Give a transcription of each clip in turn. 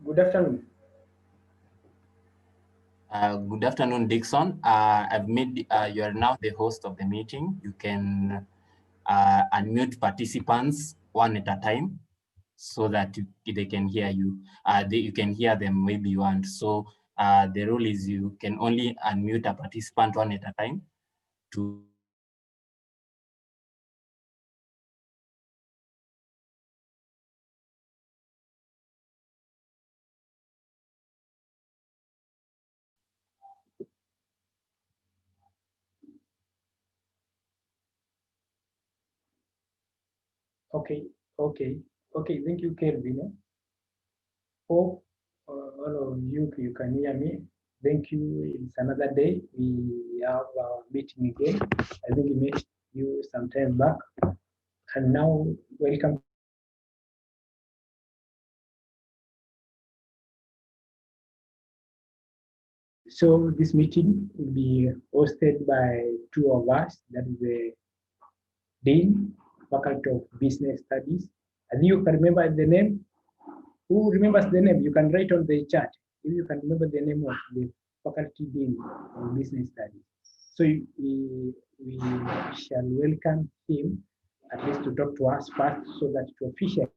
Good afternoon. Good afternoon, Dixon. I've made you are now the host of the meeting. You can unmute participants one at a time so that they can hear you. You can hear them maybe you want. So the rule is you can only unmute a participant one at a time to Okay, okay. Thank you, Kelvin. Hope all of you can hear me. Thank you. It's another day. We have our meeting again. I think we met you some time back. And now, welcome. So this meeting will be hosted by two of us. That is the Dean, Faculty of Business Studies. And you can remember the name. Who remembers the name? You can write on the chat if you can remember the name of the faculty dean of business studies. So we shall welcome him at least to talk to us first so that to officially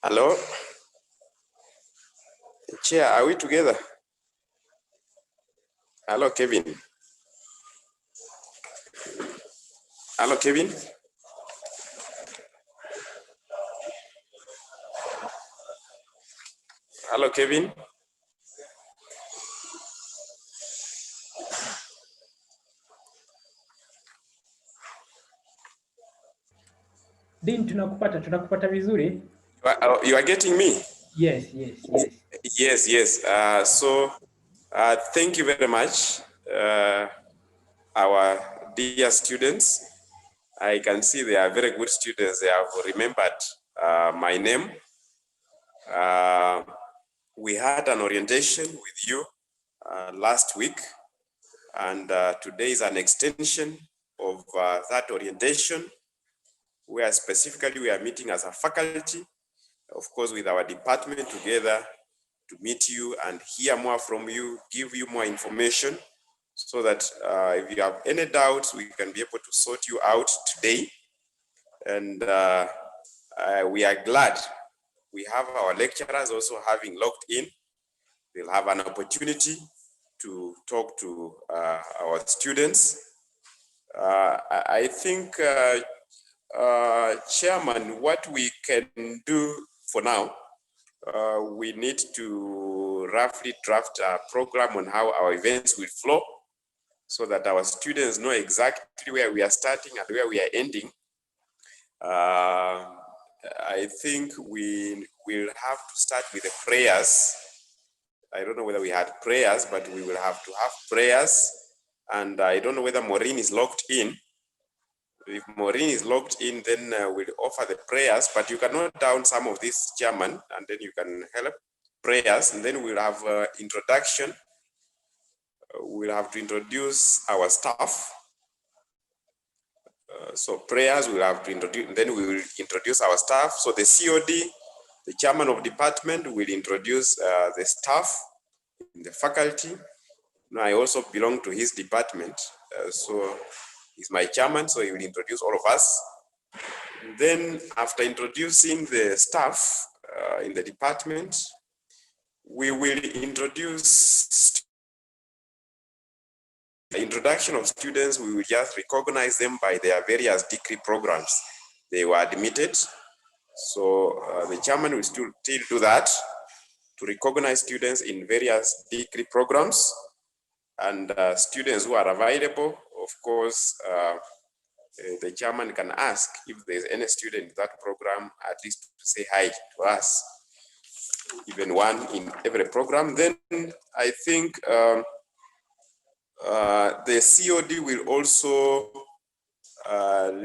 Hello, Chair, are we together? Hello, Kevin. Hello, Kevin. Hello, Kevin. Dean, tunakupata vizuri. You are getting me? Yes. Yes. Thank you very much, our dear students. I can see they are very good students. They have remembered my name. We had an orientation with you last week, and today is an extension of that orientation, where specifically we are meeting as a faculty, of course, with our department together to meet you and hear more from you, give you more information, so that if you have any doubts, we can be able to sort you out today. And we are glad we have our lecturers also having logged in. They'll have an opportunity to talk to our students. I think, Chairman, what we can do for now, we need to roughly draft a program on how our events will flow, so that our students know exactly where we are starting and where we are ending. I think we will have to start with the prayers. I don't know whether we had prayers, but we will have to have prayers. And I don't know whether Maureen is logged in. If Maureen is logged in, then we'll offer the prayers, but you can note down some of this, Chairman, and then you can help prayers, and then we'll have introduction. We'll have to introduce our staff. So prayers we'll have to introduce, and then we will introduce our staff. So the COD, the chairman of department, will introduce the staff in the faculty. Now, I also belong to his department, so he's my chairman, so he will introduce all of us. Then after introducing the staff, in the department, we will introduce the introduction of students. We will just recognize them by their various degree programs they were admitted. So the chairman will still do that, to recognize students in various degree programs, and students who are available. Of course, the chairman can ask if there's any student in that program, at least to say hi to us, even one in every program. Then I think the COD will also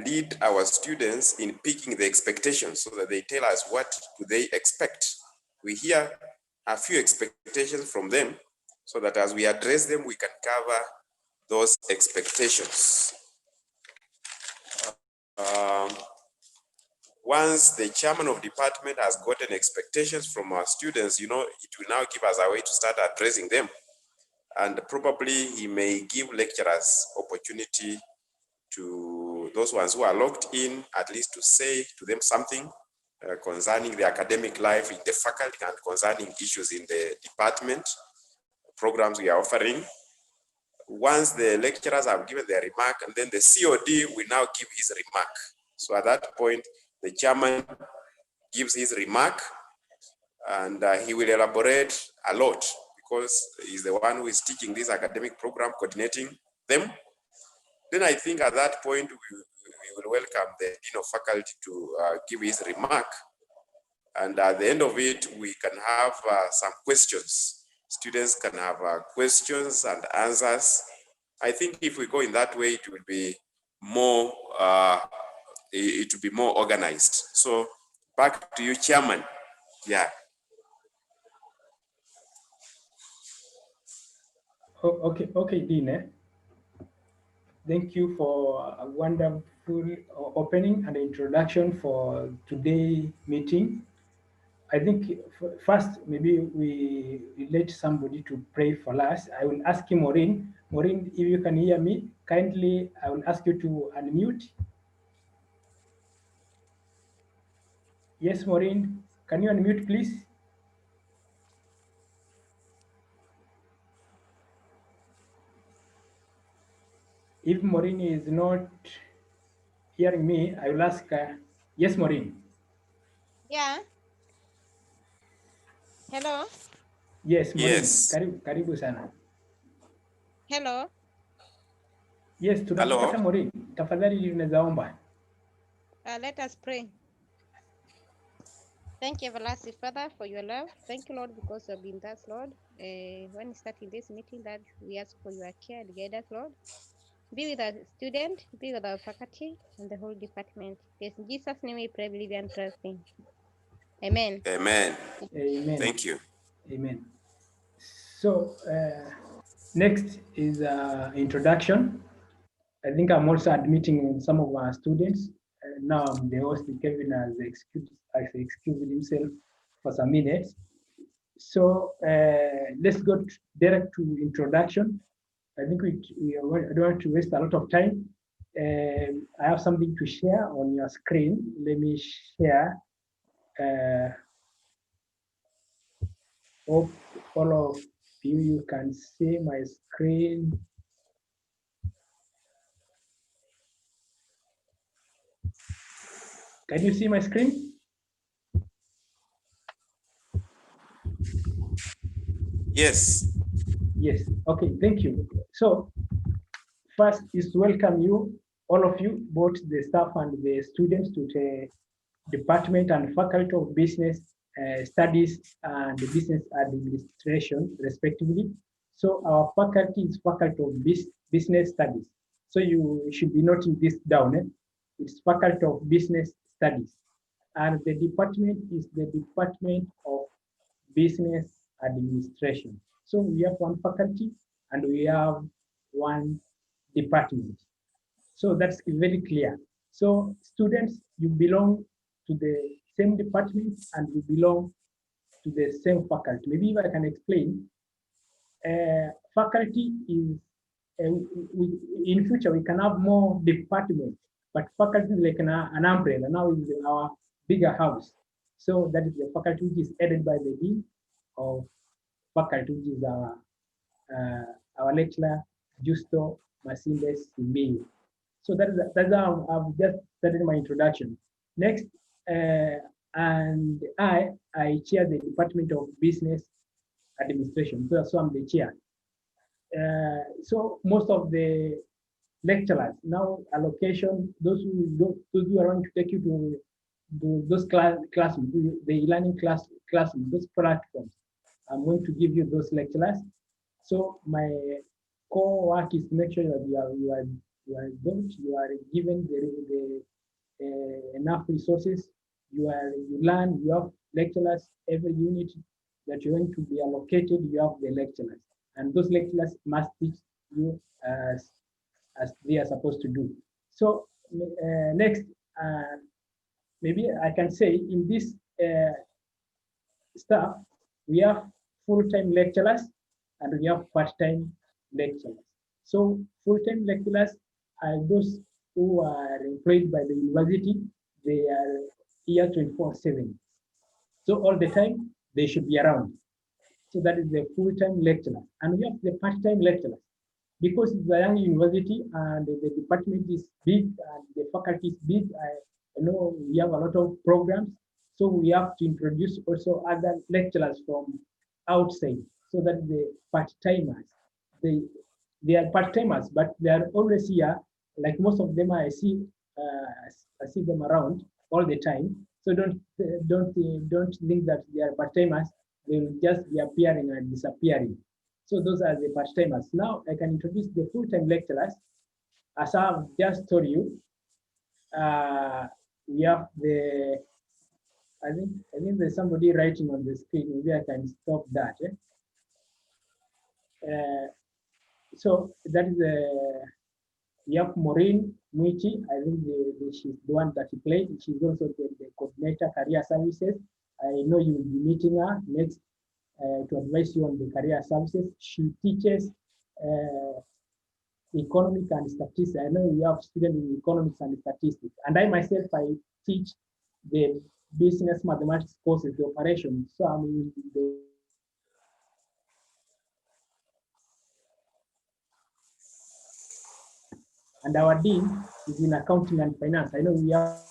lead our students in picking the expectations, so that they tell us what do they expect. We hear a few expectations from them, so that as we address them, we can cover those expectations. Once the chairman of department has gotten expectations from our students, it will now give us a way to start addressing them. And probably he may give lecturers opportunity to those ones who are locked in, at least to say to them something concerning the academic life in the faculty and concerning issues in the department programs we are offering. Once the lecturers have given their remark, and then the COD will now give his remark. So at that point, the chairman gives his remark, and he will elaborate a lot, because he's the one who is teaching this academic program, coordinating them. Then I think at that point, we will welcome the Dean of Faculty to give his remark. And at the end of it, we can have some questions. Students can have questions and answers. I think if we go in that way, it will be more organized. So back to you, Chairman. Yeah. Okay, Dean. Thank you for a wonderful opening and introduction for today's meeting. I think first, maybe we let somebody to pray for us. I will ask you, Maureen. Maureen, if you can hear me, kindly, I will ask you to unmute. Yes, Maureen, can you unmute, please? If Maureen is not hearing me, I will ask her. Yes, Maureen. Yeah. Hello. Yes, Maureen. Yes. Karibu sana. Hello. Yes, tunakupata Maureen. Tafadhali unaweza omba. Let us pray. Thank you, everlasting Father, for your love. Thank you, Lord, because you have been with us, Lord. When starting this meeting, that we ask for your care and guidance, Lord. Be with our student, be with our faculty, and the whole department. Yes, in Jesus' name we pray, believe, and trust in. Amen. Amen. Amen. Thank you. Amen. So next is introduction. I think I'm also admitting some of our students. Now I'm the host. Kevin has excused himself for some minutes. So let's go direct to introduction. I think I don't want to waste a lot of time. I have something to share on your screen. Let me share. Hope all of you can see my screen. Can you see my screen? Yes. Yes. Okay, thank you. So first is to welcome you, all of you, both the staff and the students, to the Department and Faculty of Business Studies and Business Administration, respectively. So our faculty is Faculty of Business Studies. So you should be noting this down. It's Faculty of Business Studies. And the department is the Department of Business Administration. So we have one faculty and we have one department. So that's very clear. So students, you belong to the same department and you belong to the same faculty. Maybe if I can explain, faculty is, in future we can have more departments, but faculty is like an umbrella. Now is our bigger house. So that is the faculty which is headed by the dean of faculty, which is our lecturer, Justo Masindes Simbiyu. So that's how I've just started my introduction. Next, and I chair the Department of Business Administration. So I'm the chair. So most of the lecturers now allocation, those who are going to take you to those classrooms, the e-learning classrooms, those platforms. I'm going to give you those lecturers. So my core work is to make sure that you are given enough resources. You learn. You have lecturers every unit that you're going to be allocated. You have the lecturers, and those lecturers must teach you as they are supposed to do. So next, maybe I can say in this staff, we have full-time lecturers and we have part-time lecturers. So full-time lecturers are those who are employed by the university. They are here 24/7. So all the time they should be around. So that is the full-time lecturer. And we have the part-time lecturers. Because it's a young university and the department is big and the faculty is big, I know we have a lot of programs. So we have to introduce also other lecturers from outside, so that the part-timers, they are part-timers, but they are always here. Like most of them, I see them around all the time. So don't think that they are part-timers. They will just be appearing and disappearing. So those are the part-timers. Now I can introduce the full-time lecturers. As I've just told you, we have I think there's somebody writing on the screen. Maybe I can stop that. So that is we have Maureen Muichi. I think she's the one that you played. She's also the coordinator career services. I know you will be meeting her next to advise you on the career services. She teaches economic and statistics. I know we have students in economics and statistics. And I myself, I teach the business mathematics courses, the operation. So I'm in the and our dean is in accounting and finance. I know we have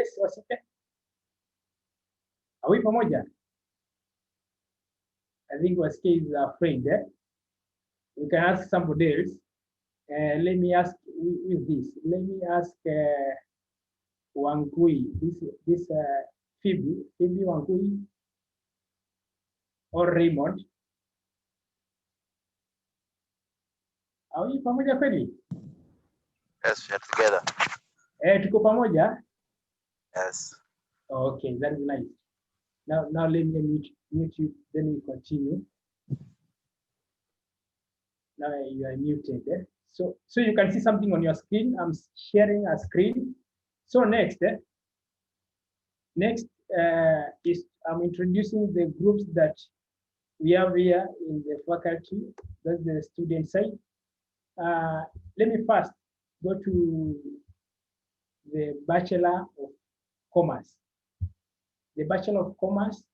Yes, Wasike. Are we pamoja? I think Wasike is afraid. You can ask somebody else. Let me ask with this. Let me ask Wangui. This Phoebe Wangui or Raymond. Are we pamoja kweli? Yes, we are together. Tuko pamoja? Yes. Okay, that is nice. Now let me mute you, then we continue. Now you are muted. So you can see something on your screen. I'm sharing a screen. So next is I'm introducing the groups that we have here in the faculty. That's the student side. Let me first go to the Bachelor of Commerce. The Bachelor of Commerce.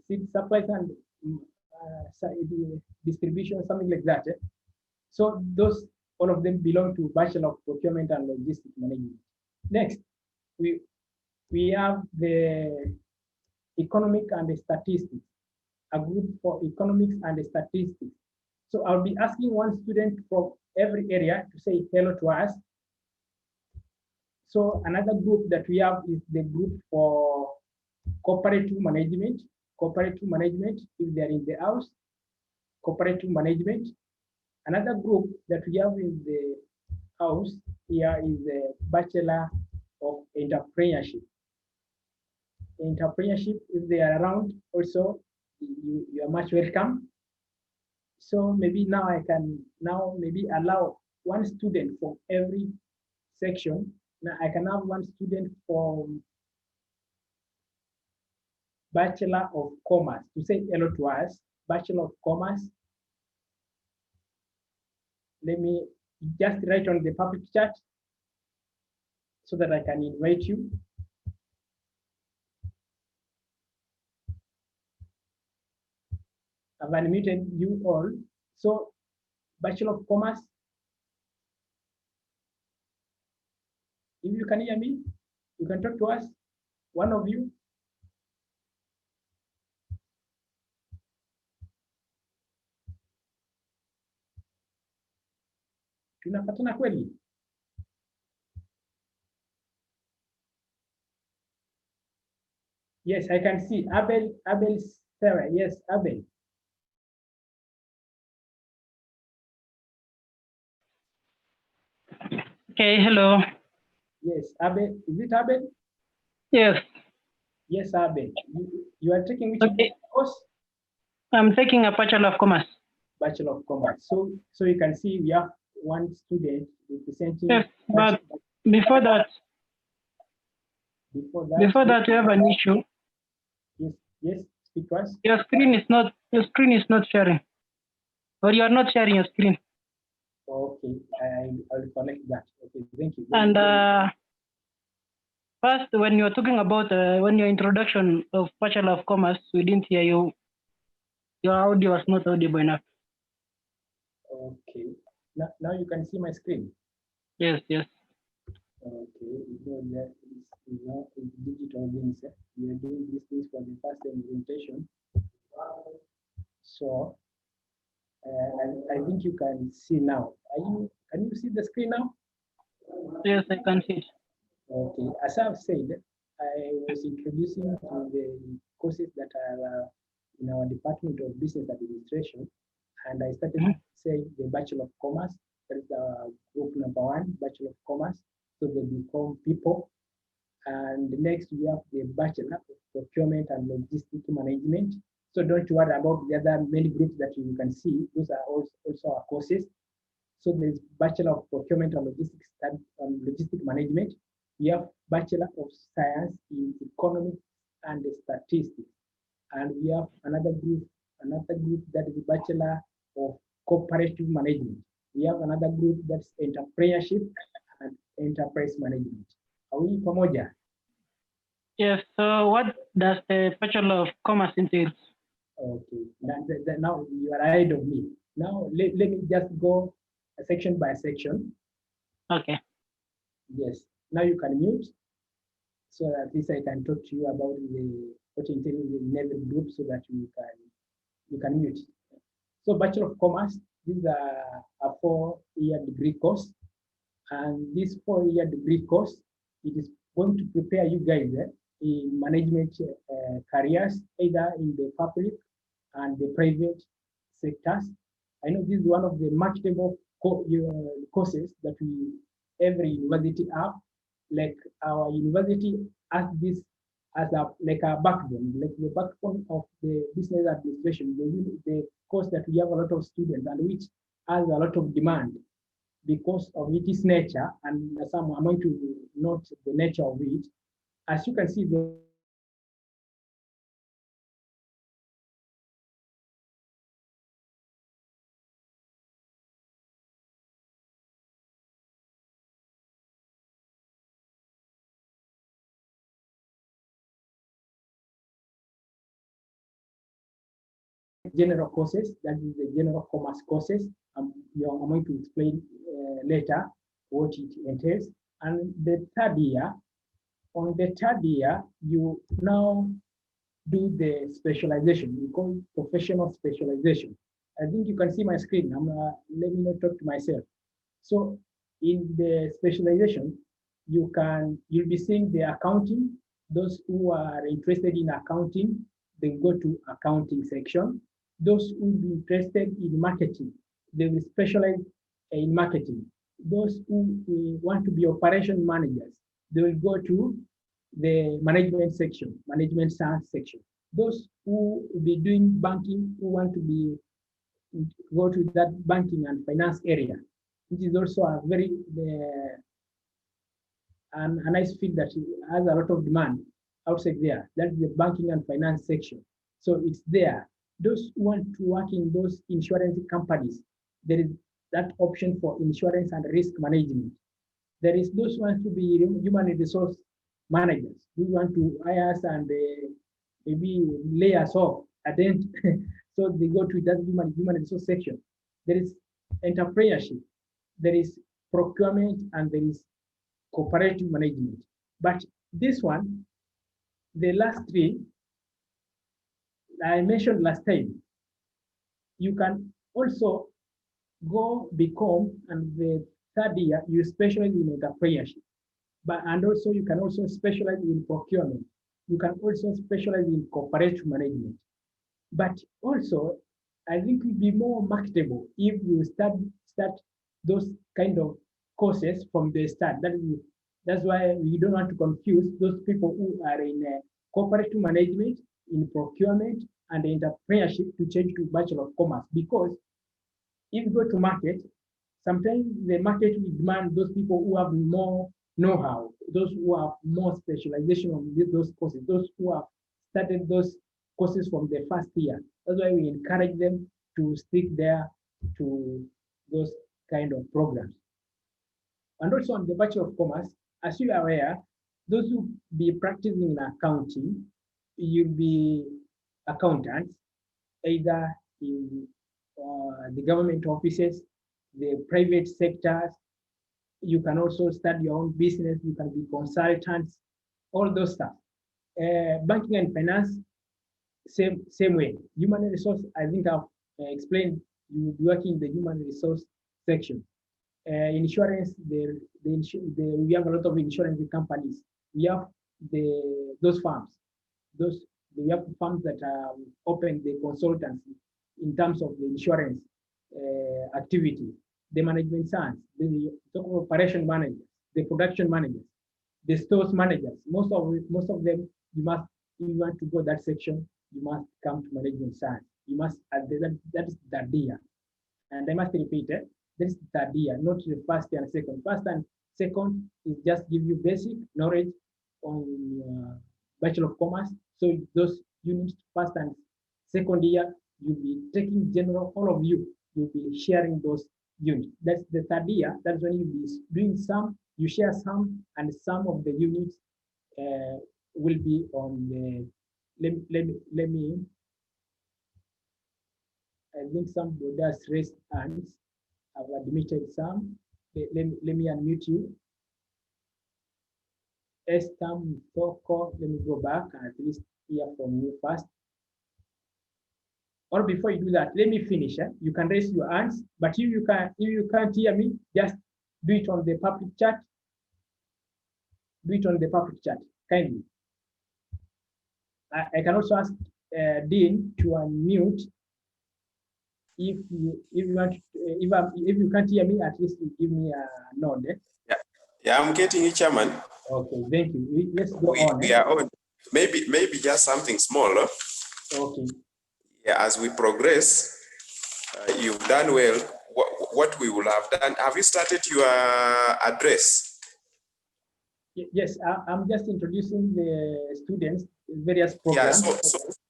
It's supplies and distribution, something like that. So those, all of them belong to Bachelor of Procurement and Logistics Management. Next, we have the Economic and Statistics, a group for Economics and Statistics. So I'll be asking one student from every area to say hello to us. So another group that we have is the group for Cooperative Management. Cooperative Management, if they're in the house, Cooperative Management. Another group that we have in the house here is the Bachelor of Entrepreneurship. Entrepreneurship, if they are around, also you are much welcome. So maybe now I can maybe allow one student from every section. Now I can have one student from Bachelor of Commerce to say hello to us. Bachelor of Commerce. Let me just write on the public chat so that I can invite you. I've unmuted you all. So Bachelor of Commerce. If you can hear me, you can talk to us. One of you. Tunapatana kweli? Yes, I can see Abel Sarah. Yes, Abel. Okay, hello. Yes, Abel. Is it Abel? Yes. Yes, Abel. You are taking which course? I'm taking a Bachelor of Commerce. Bachelor of Commerce. So you can see we have one student representing. Yes, but before that, we have an issue. Yes, speak to us. Your screen is not sharing, or you are not sharing your screen. Okay, I'll connect that. Okay, thank you. And first, when you're talking about when your introduction of Bachelor of Commerce, we didn't hear you. Your audio was not audible enough. Okay, now you can see my screen. Yes, yes. Okay, that is now digital things. We are doing these things for the first time presentation. So I think you can see now. Can you see the screen now? Yes, I can see it. Okay, as I've said, I was introducing to the courses that are in our Department of Business Administration, and I started saying the Bachelor of Commerce. That is group number one, Bachelor of Commerce. So they become people. And next we have the Bachelor of Procurement and Logistics Management. So don't worry about the other many groups that you can see. Those are also our courses. So there's Bachelor of Procurement and Logistic Management. We have Bachelor of Science in Economics and Statistics. And we have another group that is Bachelor of Cooperative Management. We have another group that's Entrepreneurship and Enterprise Management. Are we pamoja? Yes. So what does the Bachelor of Commerce entail? Okay. Now you are ahead of me. Now let me just go section by section. Okay. Yes. Now you can mute, so at least I can talk to you about what entails in every group, so that you can mute. So Bachelor of Commerce, this is a 4-year degree course, and this 4-year degree course, it is going to prepare you guys in management careers, either in the public and the private sectors. I know this is one of the marketable courses that every university have. Like our university has this as a backbone, like the backbone of the business administration, the course that we have a lot of students and which has a lot of demand because of its nature, and some are going to note the nature of it. As you can see, the general courses, that is the general commerce courses. I'm going to explain later what it entails. And the third year, on the third year, you now do the specialization. We call it professional specialization. I think you can see my screen. Let me not talk to myself. So in the specialization, you'll be seeing the accounting. Those who are interested in accounting, they go to accounting section. Those who will be interested in marketing, they will specialize in marketing. Those who want to be operation managers, they will go to the management section, management science section. Those who will be doing banking, who want to go to that banking and finance area, which is also a very a nice field that has a lot of demand outside there. That's the banking and finance section. So it's there. Those who want to work in those insurance companies, there is that option for insurance and risk management. There is those who want to be human resource managers, who want to hire us and maybe lay us off at the end. So they go to that human resource section. There is entrepreneurship, there is procurement, and there is cooperative management. But this one, the last three, I mentioned last time, you can also go become, and the third year, you specialize in entrepreneurship. And also you can also specialize in procurement. You can also specialize in cooperative management. But also, I think it would be more marketable if you start those kind of courses from the start. That's why we don't want to confuse those people who are in cooperative management, in procurement, and entrepreneurship to change to Bachelor of Commerce. Because if you go to market, sometimes the market will demand those people who have more know-how, those who have more specialization on those courses, those who have started those courses from the first year. That's why we encourage them to stick there to those kind of programs. And also on the Bachelor of Commerce, as you are aware, those who be practicing in accounting, you'll be accountants, either in the government offices, the private sectors. You can also start your own business. You can be consultants, all those stuff. Banking and finance, same way. Human resource, I think I've explained. You will be working in the human resource section. Insurance, we have a lot of insurance companies. We have those firms. We have firms that are open the consultancy in terms of the insurance activity, the management science, the operation managers, the production managers, the stores managers. Most of them, you must, if you want to go that section, you must come to management science. You must, that is the idea. And I must repeat it, That's the third year, not the first and second. First and second is just give you basic knowledge on Bachelor of Commerce. So those units, first and second year, you'll be taking general, all of you'll be sharing those units. That's the third year. That's when you'll be doing some, you share some, and some of the units will be on the, let me, I think somebody does raise hands. I've admitted some. Let me unmute you. Estam Toko, let me go back and at least hear from you first. Or before you do that, let me finish. You can raise your hands, but if you can't hear me, just do it on the public chat. Do it on the public chat, kindly. I can also ask Dean to unmute if you want. If you can't hear me, at least you give me a nod. Yeah, I'm getting it, Chairman. Okay, thank you. Let's go on. We are on. Maybe just something smaller. Okay. Yeah, as we progress, you've done well. What we will have done, have you started your address? Yes, I'm just introducing the students, various programs. Yeah,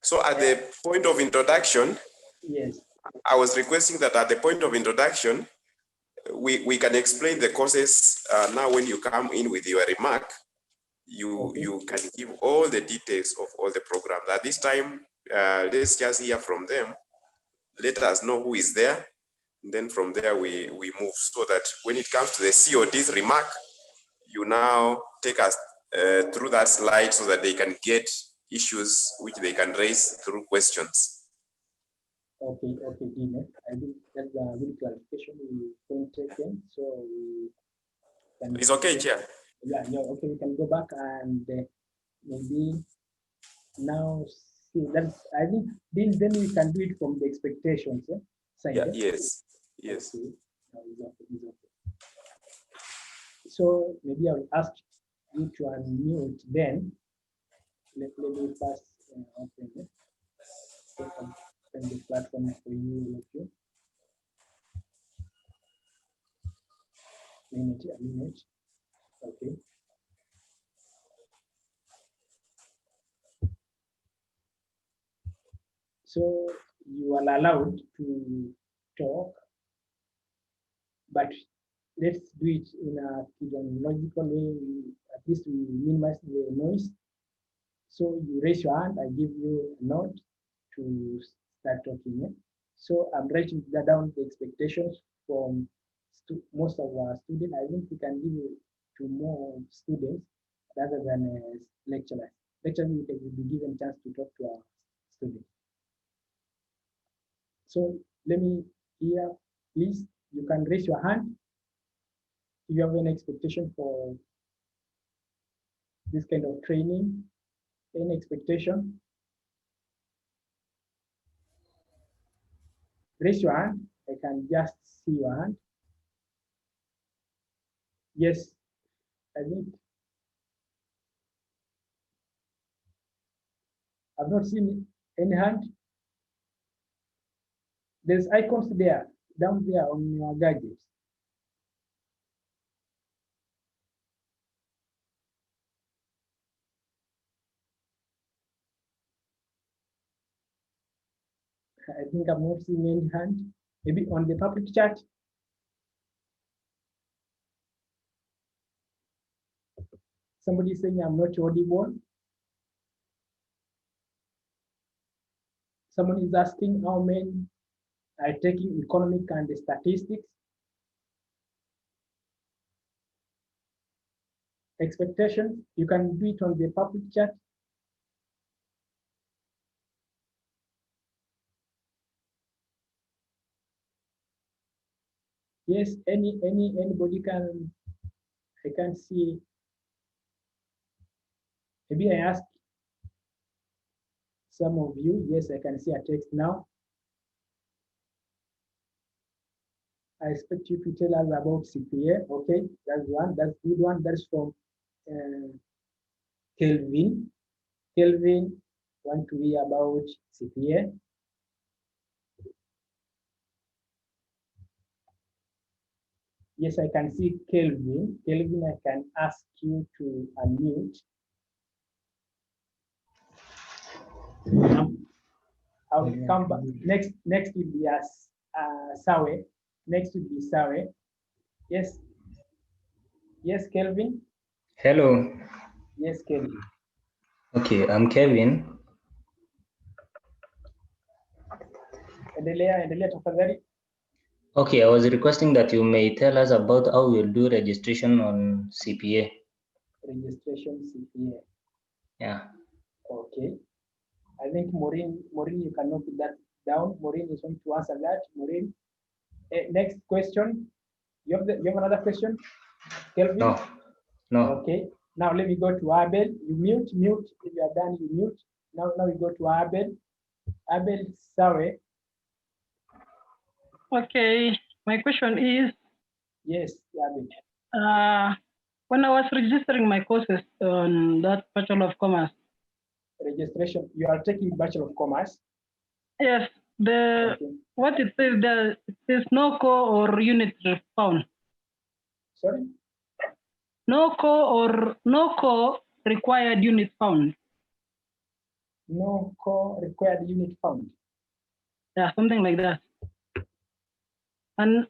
so at the point of introduction, yes, I was requesting that at the point of introduction, we can explain the courses. Now, when you come in with your remark, you can give all the details of all the programs. At this time, let's just hear from them. Let us know who is there. And then from there, we move so that when it comes to the COD's remark, you now take us through that slide so that they can get issues which they can raise through questions. Okay, Dean. I think that's a good clarification we can take in. So we can. It's okay, Chair. Yeah, okay, we can go back and maybe now see. That's, I think then we can do it from the expectations side. Yeah, yes. Okay. So maybe I will ask you to unmute then. Let me first open the platform for you. A minute. Okay. So you are allowed to talk, but let's do it in a logical way. At least we minimize the noise. So you raise your hand, I give you a nod to start talking. So I'm writing down the expectations from most of our students. I think we can give it to more students rather than lecturers. Lecturers will be given a chance to talk to our students. So let me hear, please, you can raise your hand if you have any expectation for this kind of training, any expectation. Raise your hand, I can just see your hand. Yes, I think I've not seen any hand. There's icons there, down there on your gadgets. I think I'm not seeing any hand. Maybe on the public chat. Somebody saying I'm not audible. Someone is asking how many are taking economic and statistics. Expectations, you can do it on the public chat. Yes, anybody can, I can see. Maybe I ask some of you. Yes, I can see a text now. I expect you to tell us about CPA. Okay, that's one. That's good one. That's from Kelvin. Kelvin, want to hear about CPA? Yes, I can see Kelvin. Kelvin, I can ask you to unmute. I'll come back. Next will be Sawe. Next will be Sawe. Yes. Yes, Kelvin. Hello. Yes, Kelvin. Okay, I'm Kevin. Endelea tafadhali. Okay, I was requesting that you may tell us about how we'll do registration on CPA. Registration CPA. Yeah. Okay. I think Maureen, you can note that down. Maureen is going to answer that. Maureen. Next question. You have another question? Kelvin? No. No. Okay. Now let me go to Abel. You mute. If you are done, you mute. Now we go to Abel. Abel, sorry. Okay, my question is. Yes, Abel. When I was registering my courses on that Bachelor of Commerce. Registration, you are taking Bachelor of Commerce? Yes, what it says there, it says no core or unit found. Sorry? No core required unit found. No core required unit found. Yeah, something like that. And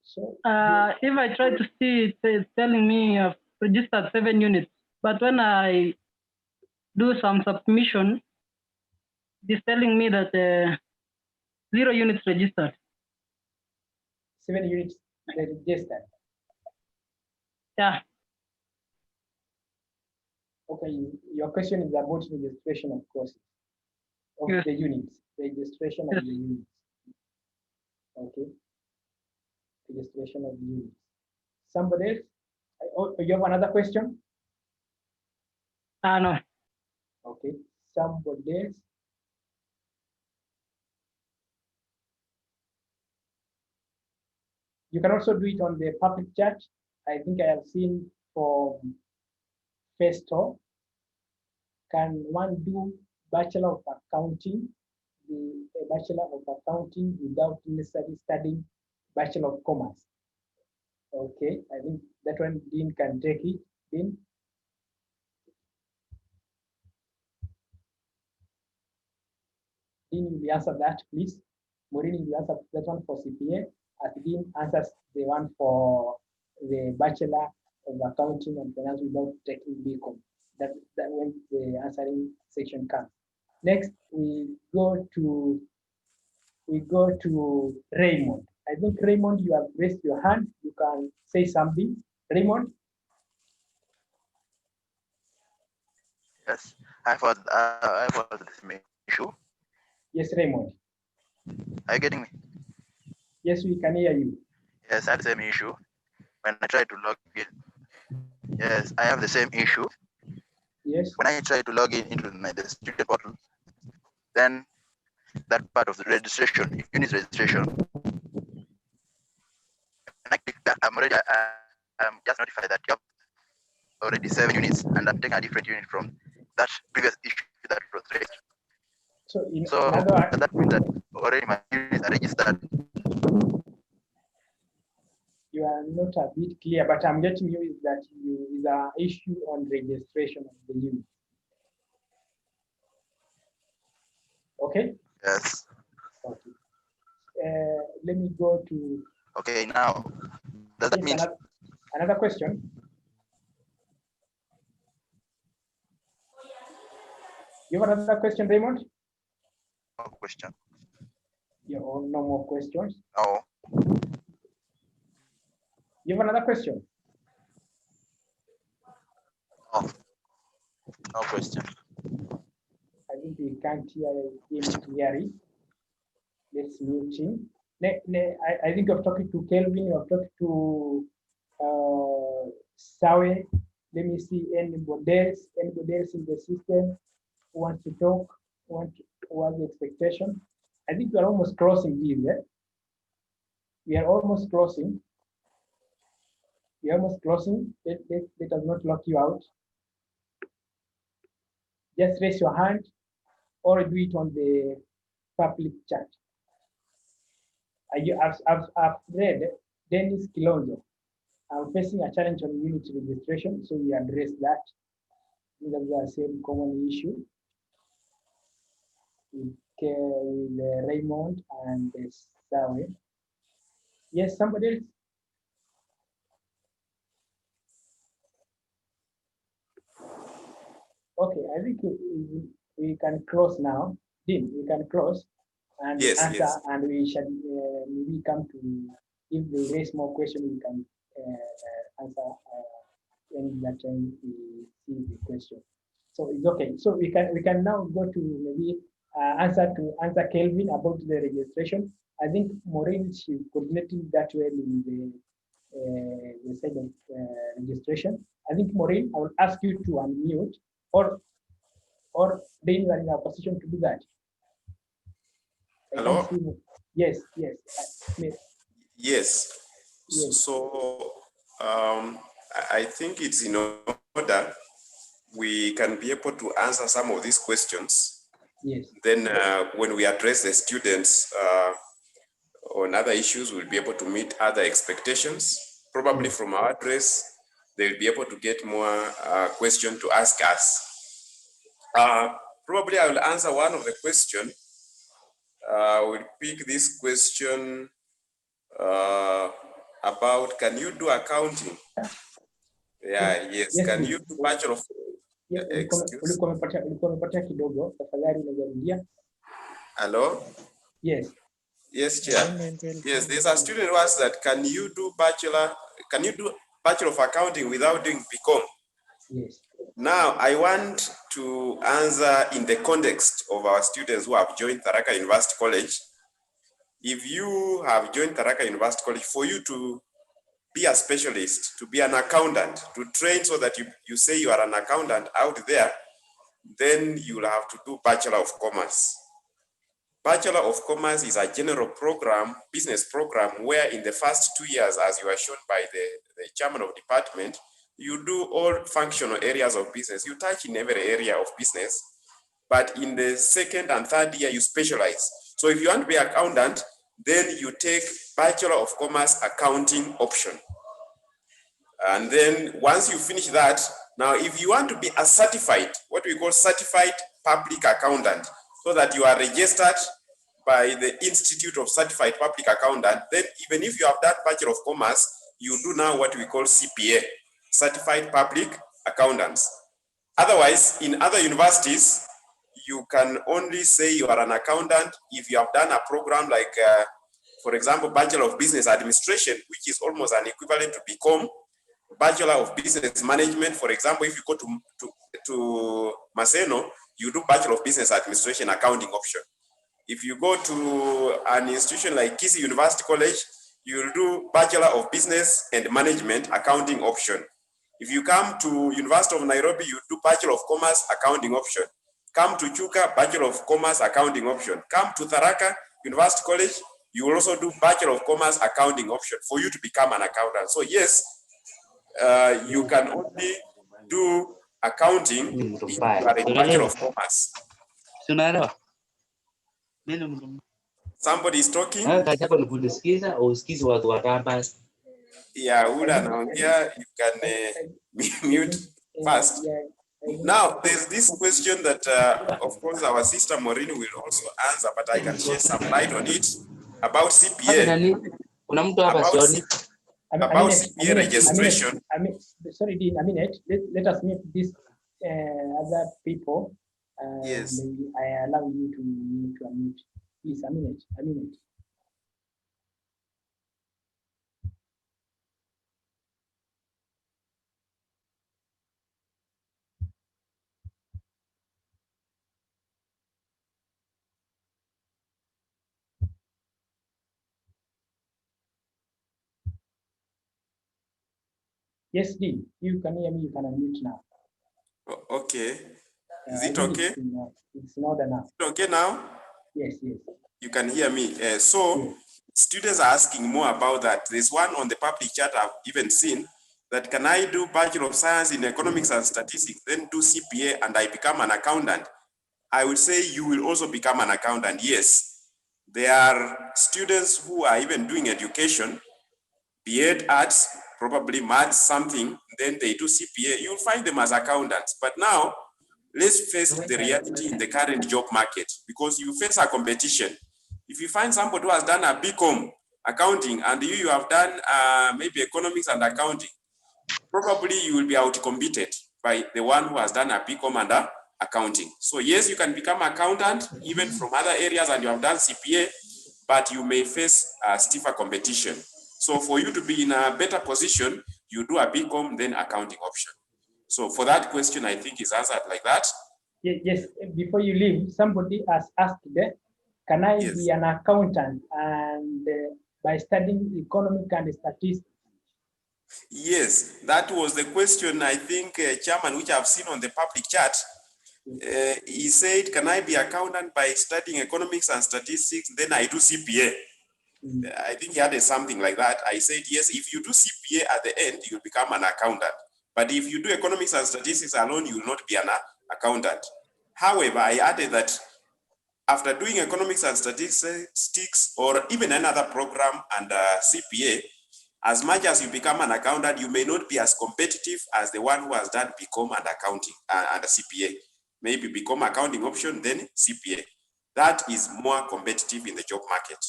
so if I try to see it, it's telling me I've registered 7 units, but when I do some submission, it's telling me that 0 units registered. 7 units registered. Yeah. Okay, your question is about registration of courses of yes. the units. Registration yes. of the units. Okay. Registration of the units. Somebody else? Oh, you have another question? No. Okay. Somebody else? You can also do it on the public chat. I think I have seen from Festo. Can one do Bachelor of Accounting, the Bachelor of Accounting without necessarily studying Bachelor of Commerce? Okay, I think that one Dean can take it. Dean? Dean, will answer that, please. Maureen, will answer that one for CPA, as Dean answers the one for the Bachelor of Accounting and Finance without taking BCom. That when the answering section comes. Next, we go to Raymond. I think Raymond, you have raised your hand. You can say something. Raymond? Yes, I thought the same issue. Yes, Raymond. Are you getting me? Yes, we can hear you. Yes, I have the same issue. When I try to log in. Yes, I have the same issue. Yes. When I try to log in into the student portal, then that part of the registration, unit registration, when I click that, I'm just notified that you have already 7 units, and I'm taking a different unit from that previous issue that was raised. So that means that already my units are registered. You are not a bit clear, but I'm getting you is that is an issue on registration of the unit. Okay? Yes. Okay. Let me go to. Okay, now does that mean another question? You have another question, Raymond? No question. No more questions? No. You have another question? No. No question. I think we can't hear him clearly. Let's mute him. I think you're talking to Kelvin, you're talking to Sawe. Let me see anybody else in the system who wants to talk, who has the expectation. I think we are almost closing this. Eh? We are almost closing. We are almost closing. Let us not lock you out. Just raise your hand or do it on the public chat. I've read Dennis Kilonzo. I'm facing a challenge on unit registration, so we address that. These are the same common issue with Raymond and Sawe. Yes, somebody else? Okay, I think we can close now. Dean, we can close and Yes, answer, yes. and we shall maybe come to, if they raise more questions, we can answer when that time we see the question. So it's okay. So we can now go to maybe answer Kelvin about the registration. I think Maureen, she coordinated that well in the side of registration. I think Maureen, I will ask you to unmute, or they are in a position to do that. Hello? Yes. Yes. Yes. So I think it's in order we can be able to answer some of these questions. Yes. Then when we address the students on other issues, we'll be able to meet other expectations. Probably from our address, they'll be able to get more questions to ask us. Probably I will answer one of the questions. We'll pick this question about, can you do accounting? Yeah, yes. Can you do Bachelor of Hello? Yes. Yes, Chair. Yes, there's a student who asked that, can you do Bachelor of Accounting without doing BCom? Yes. Now, I want to answer in the context of our students who have joined Tharaka University College. If you have joined Tharaka University College, for you to be a specialist, to be an accountant, to train so that you say you are an accountant out there, then you will have to do Bachelor of Commerce. Bachelor of Commerce is a general program, business program, where in the first 2 years, as you are shown by the chairman of department, you do all functional areas of business. You touch in every area of business, but in the second and third year, you specialize. So if you want to be an accountant, then you take Bachelor of Commerce accounting option. And then once you finish that, now if you want to be a certified, what we call certified public accountant, so that you are registered by the Institute of Certified Public Accountant, then even if you have that Bachelor of Commerce, you do now what we call CPA, Certified Public Accountants. Otherwise, in other universities, you can only say you are an accountant if you have done a program like, for example, Bachelor of Business Administration, which is almost an equivalent to BCom, Bachelor of Business Management. For example, if you go to Maseno, you do Bachelor of Business Administration accounting option. If you go to an institution like Kisii University College, you will do Bachelor of Business and Management accounting option. If you come to University of Nairobi, you do Bachelor of Commerce accounting option. Come to Chuka, Bachelor of Commerce accounting option. Come to Tharaka University College, you will also do Bachelor of Commerce accounting option for you to become an accountant. So yes, you can only do accounting if you are a Bachelor of Commerce. Somebody is talking? Yeah, Ula anaongea, you can mute first. Now, there's this question that, of course, our sister Maureen will also answer, but I can shed some light on it about CPA. About CPA registration. Sorry, Dean, a minute. Let us meet these other people. Yes. I allow you to unmute. Please, a minute. Yes, Dean, you can hear me, you can unmute now. Okay. Is it okay? It's not enough. Is it okay now? Yes. You can hear me. So students are asking more about that. There's one on the public chat I've even seen that, can I do Bachelor of Science in Economics and Statistics, then do CPA and I become an accountant? I would say you will also become an accountant, yes. There are students who are even doing education, be it arts, probably maths, something, then they do CPA. You'll find them as accountants. But now, let's face the reality in the current job market, because you face a competition. If you find somebody who has done a BCom accounting and you have done maybe economics and accounting, probably you will be outcompeted by the one who has done a BCom and accounting. So yes, you can become accountant even from other areas and you have done CPA, but you may face stiffer competition. So for you to be in a better position, you do a BCom, then accounting option. So for that question, I think is answered like that. Yes, before you leave, somebody has asked, can I be an accountant and by studying economic and statistics? Yes, that was the question, I think, Chairman, which I've seen on the public chat. He said, can I be accountant by studying economics and statistics? Then I do CPA. I think he had something like that. I said, yes, if you do CPA at the end, you'll become an accountant. But if you do economics and statistics alone, you will not be an accountant. However, I added that after doing economics and statistics or even another program and CPA, as much as you become an accountant, you may not be as competitive as the one who has done BCom and accounting and a CPA. Maybe become accounting option, then CPA. That is more competitive in the job market.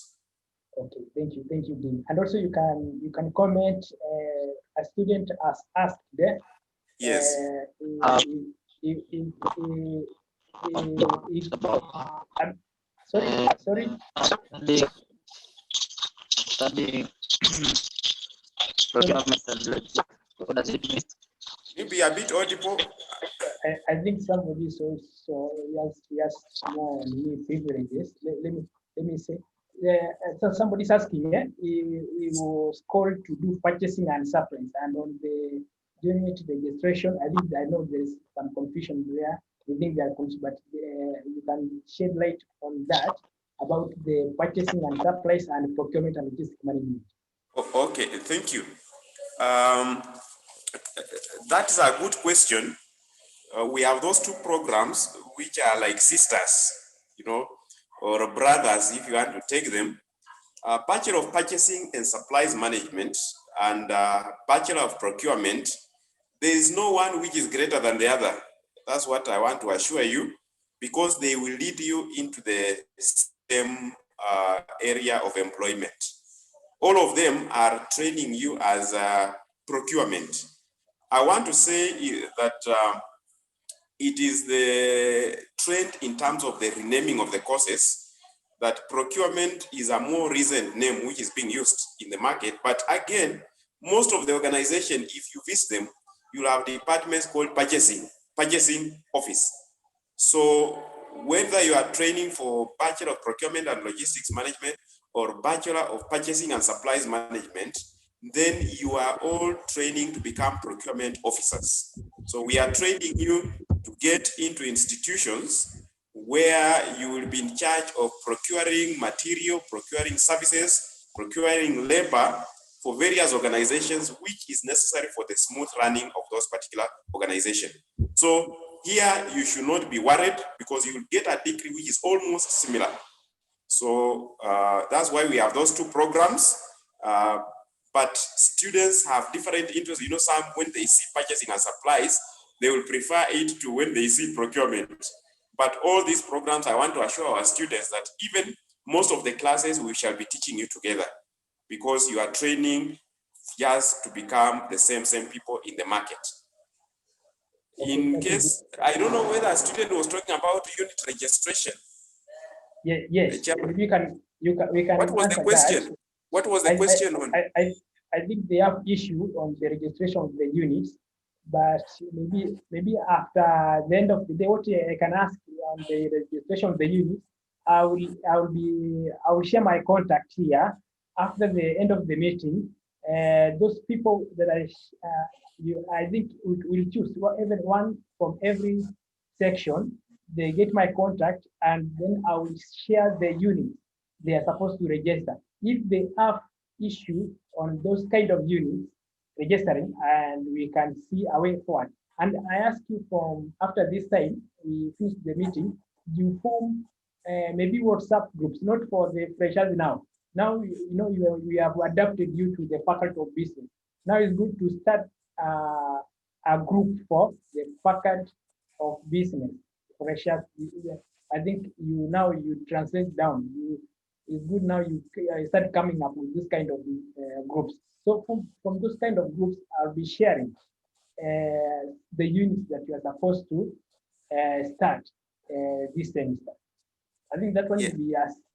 Okay, thank you, Dean. And also you can comment. A student has asked there. Yes. Sorry. What does it mean? Maybe a bit audible. I think somebody so he has more privileges. Let me say. So somebody's asking, he was called to do purchasing and supplies, and on the unit registration, I know there's some confusion there. We think they are confused, but you can shed light on that about the purchasing and supplies and procurement and logistics management. Okay, thank you. That is a good question. We have those two programs which are like sisters, or brothers if you want to take them. Bachelor of Purchasing and Supplies Management and Bachelor of Procurement, there is no one which is greater than the other. That's what I want to assure you, because they will lead you into the same area of employment. All of them are training you as procurement. I want to say that it is the trend in terms of the renaming of the courses, that procurement is a more recent name which is being used in the market. But again, most of the organization, if you visit them, you'll have departments called purchasing office. So whether you are training for Bachelor of Procurement and Logistics Management or Bachelor of Purchasing and Supplies Management, then you are all training to become procurement officers. So we are training you to get into institutions where you will be in charge of procuring material, procuring services, procuring labor for various organizations, which is necessary for the smooth running of those particular organizations. So here you should not be worried, because you will get a degree which is almost similar. So that's why we have those two programs. But students have different interests. Some, when they see purchasing and supplies, they will prefer it to when they see procurement. But all these programs, I want to assure our students that even most of the classes, we shall be teaching you together, because you are training just to become the same people in the market. In case, I don't know whether a student was talking about unit registration. Yes, we can. What was the question? That. What was the question on? I think they have issue on the registration of the units, but maybe after the end of the day, what I can ask on the registration of the units, I will share my contact here after the end of the meeting. Those people that I think we'll choose one from every section. They get my contact, and then I will share the units they are supposed to register. If they have issue on those kind of units registering, and we can see a way forward. And I ask you, from after this time we finish the meeting, you form maybe WhatsApp groups, not for the freshers now. Now, we have adapted you to the faculty of business. Now it's good to start a group for the faculty of business, freshers. I think you translate down. It's good now you start coming up with this kind of groups. So from those kind of groups, I'll be sharing the units that you are supposed to start this semester. I think that one will be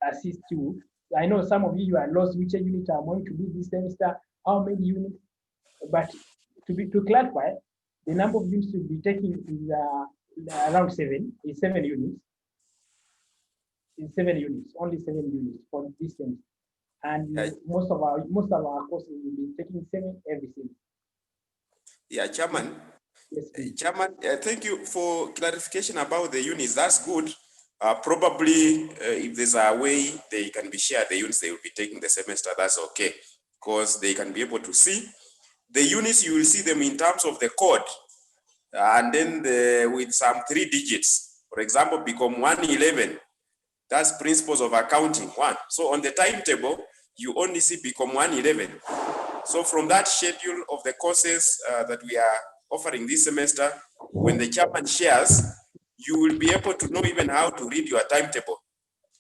assist you. I know some of you are lost which unit are going to do this semester, how many units, but to clarify, the number of units you'll be taking is around 7 units. In 7 units, only 7 units for this semester. And most of our courses will be taking 7 every semester. Yeah, Chairman. Yes, Chairman, thank you for clarification about the units. That's good. Probably, if there's a way they can be shared, the units they will be taking the semester, that's okay, because they can be able to see the units. You will see them in terms of the code, and then with some 3 digits. For example, become 111. That's principles of accounting 1. So on the timetable, you only see become 111. So from that schedule of the courses that we are offering this semester, when the chairman shares, you will be able to know even how to read your timetable.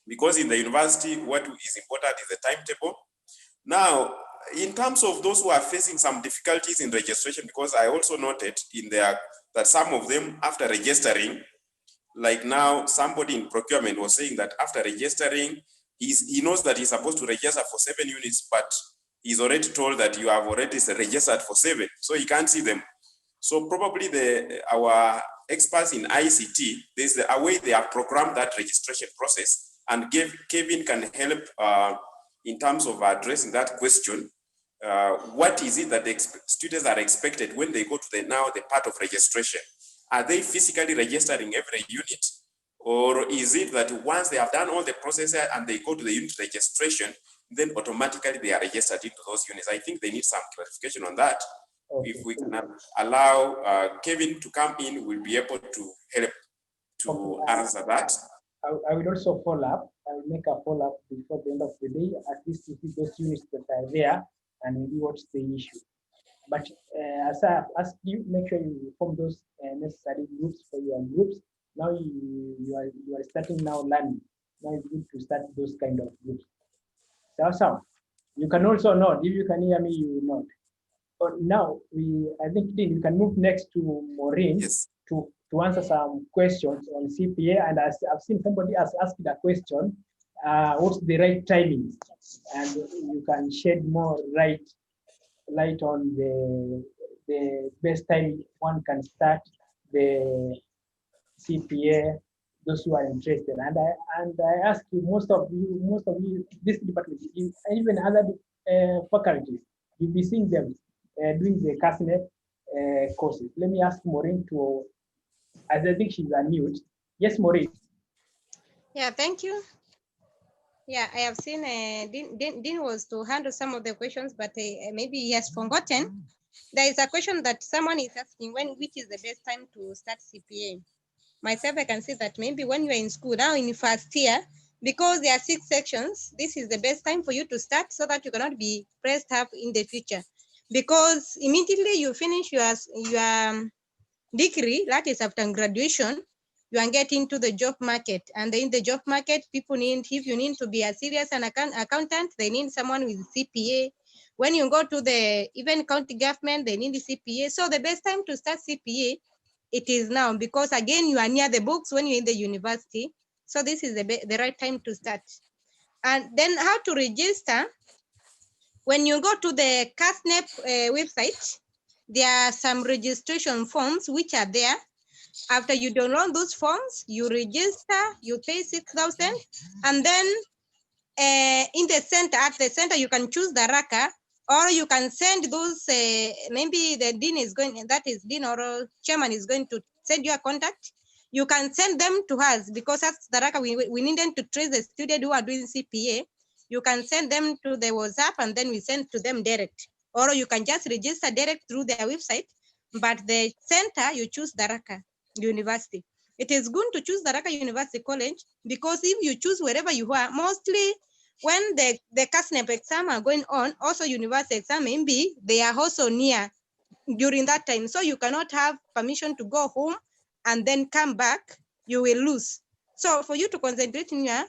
Because in the university, what is important is the timetable. Now, in terms of those who are facing some difficulties in registration, because I also noted in there that some of them, after registering, like now somebody in procurement was saying that after registering, he knows that he's supposed to register for 7 units, but he's already told that you have already registered for 7, so he can't see them. So probably our experts in ICT, there's a way they have programmed that registration process, and Kevin can help in terms of addressing that question. What is it that the students are expected when they go to the part of registration? Are they physically registering every unit? Or is it that once they have done all the processes and they go to the unit registration, then automatically they are registered into those units? I think they need some clarification on that. Okay. If we can allow Kevin to come in, we'll be able to help to answer that. I will also follow up. I will make a follow-up before the end of the day, at least to see those units that are there and maybe what's the issue. But as I asked you, make sure you form those necessary groups for your groups. Now you are starting now learning. Now it's good to start those kind of groups. So you can also note, if you can hear me, you note. But now I think Dean, you can move next to Maureen. Yes. To answer some questions on CPA, and as I've seen somebody has asked a question, what's the right timing? And you can shed more light on the best time one can start the CPA, those who are interested. And I ask you, most of you, this department, even other faculties, you'll be seeing them doing the CASNET courses. Let me ask Maureen to, as I think she's unmute. Yes, Maureen. Yeah, thank you. Yeah, I have seen Dean was to handle some of the questions, but maybe he has forgotten. There is a question that someone is asking, which is the best time to start CPA? Myself, I can say that maybe when you're in school, now in first year, because there are 6 sections, this is the best time for you to start so that you cannot be pressed up in the future. Because immediately you finish your degree, that is after graduation, you are getting to the job market. And in the job market, people need, if you need to be a serious accountant, they need someone with CPA. When you go to the even county government, they need the CPA. So the best time to start CPA, it is now, because again, you are near the books when you're in the university. So this is the right time to start. And then how to register? When you go to the CASNEP website, there are some registration forms which are there. After you download those forms, you register, you pay 6,000, and then in the center, at the center, you can choose the RACA, or you can send those, maybe the dean is going, that is dean or chairman is going to send you a contact. You can send them to us, because that's the RACA, we need them to trace the student who are doing CPA. You can send them to the WhatsApp, and then we send to them direct. Or you can just register direct through their website, but the center, you choose the RACA university. it is good to choose Tharaka University College, because if you choose wherever you are, mostly when the CASNEP exam are going on, also university exam, maybe they are also near during that time. So you cannot have permission to go home and then come back, you will lose. So for you to concentrate in your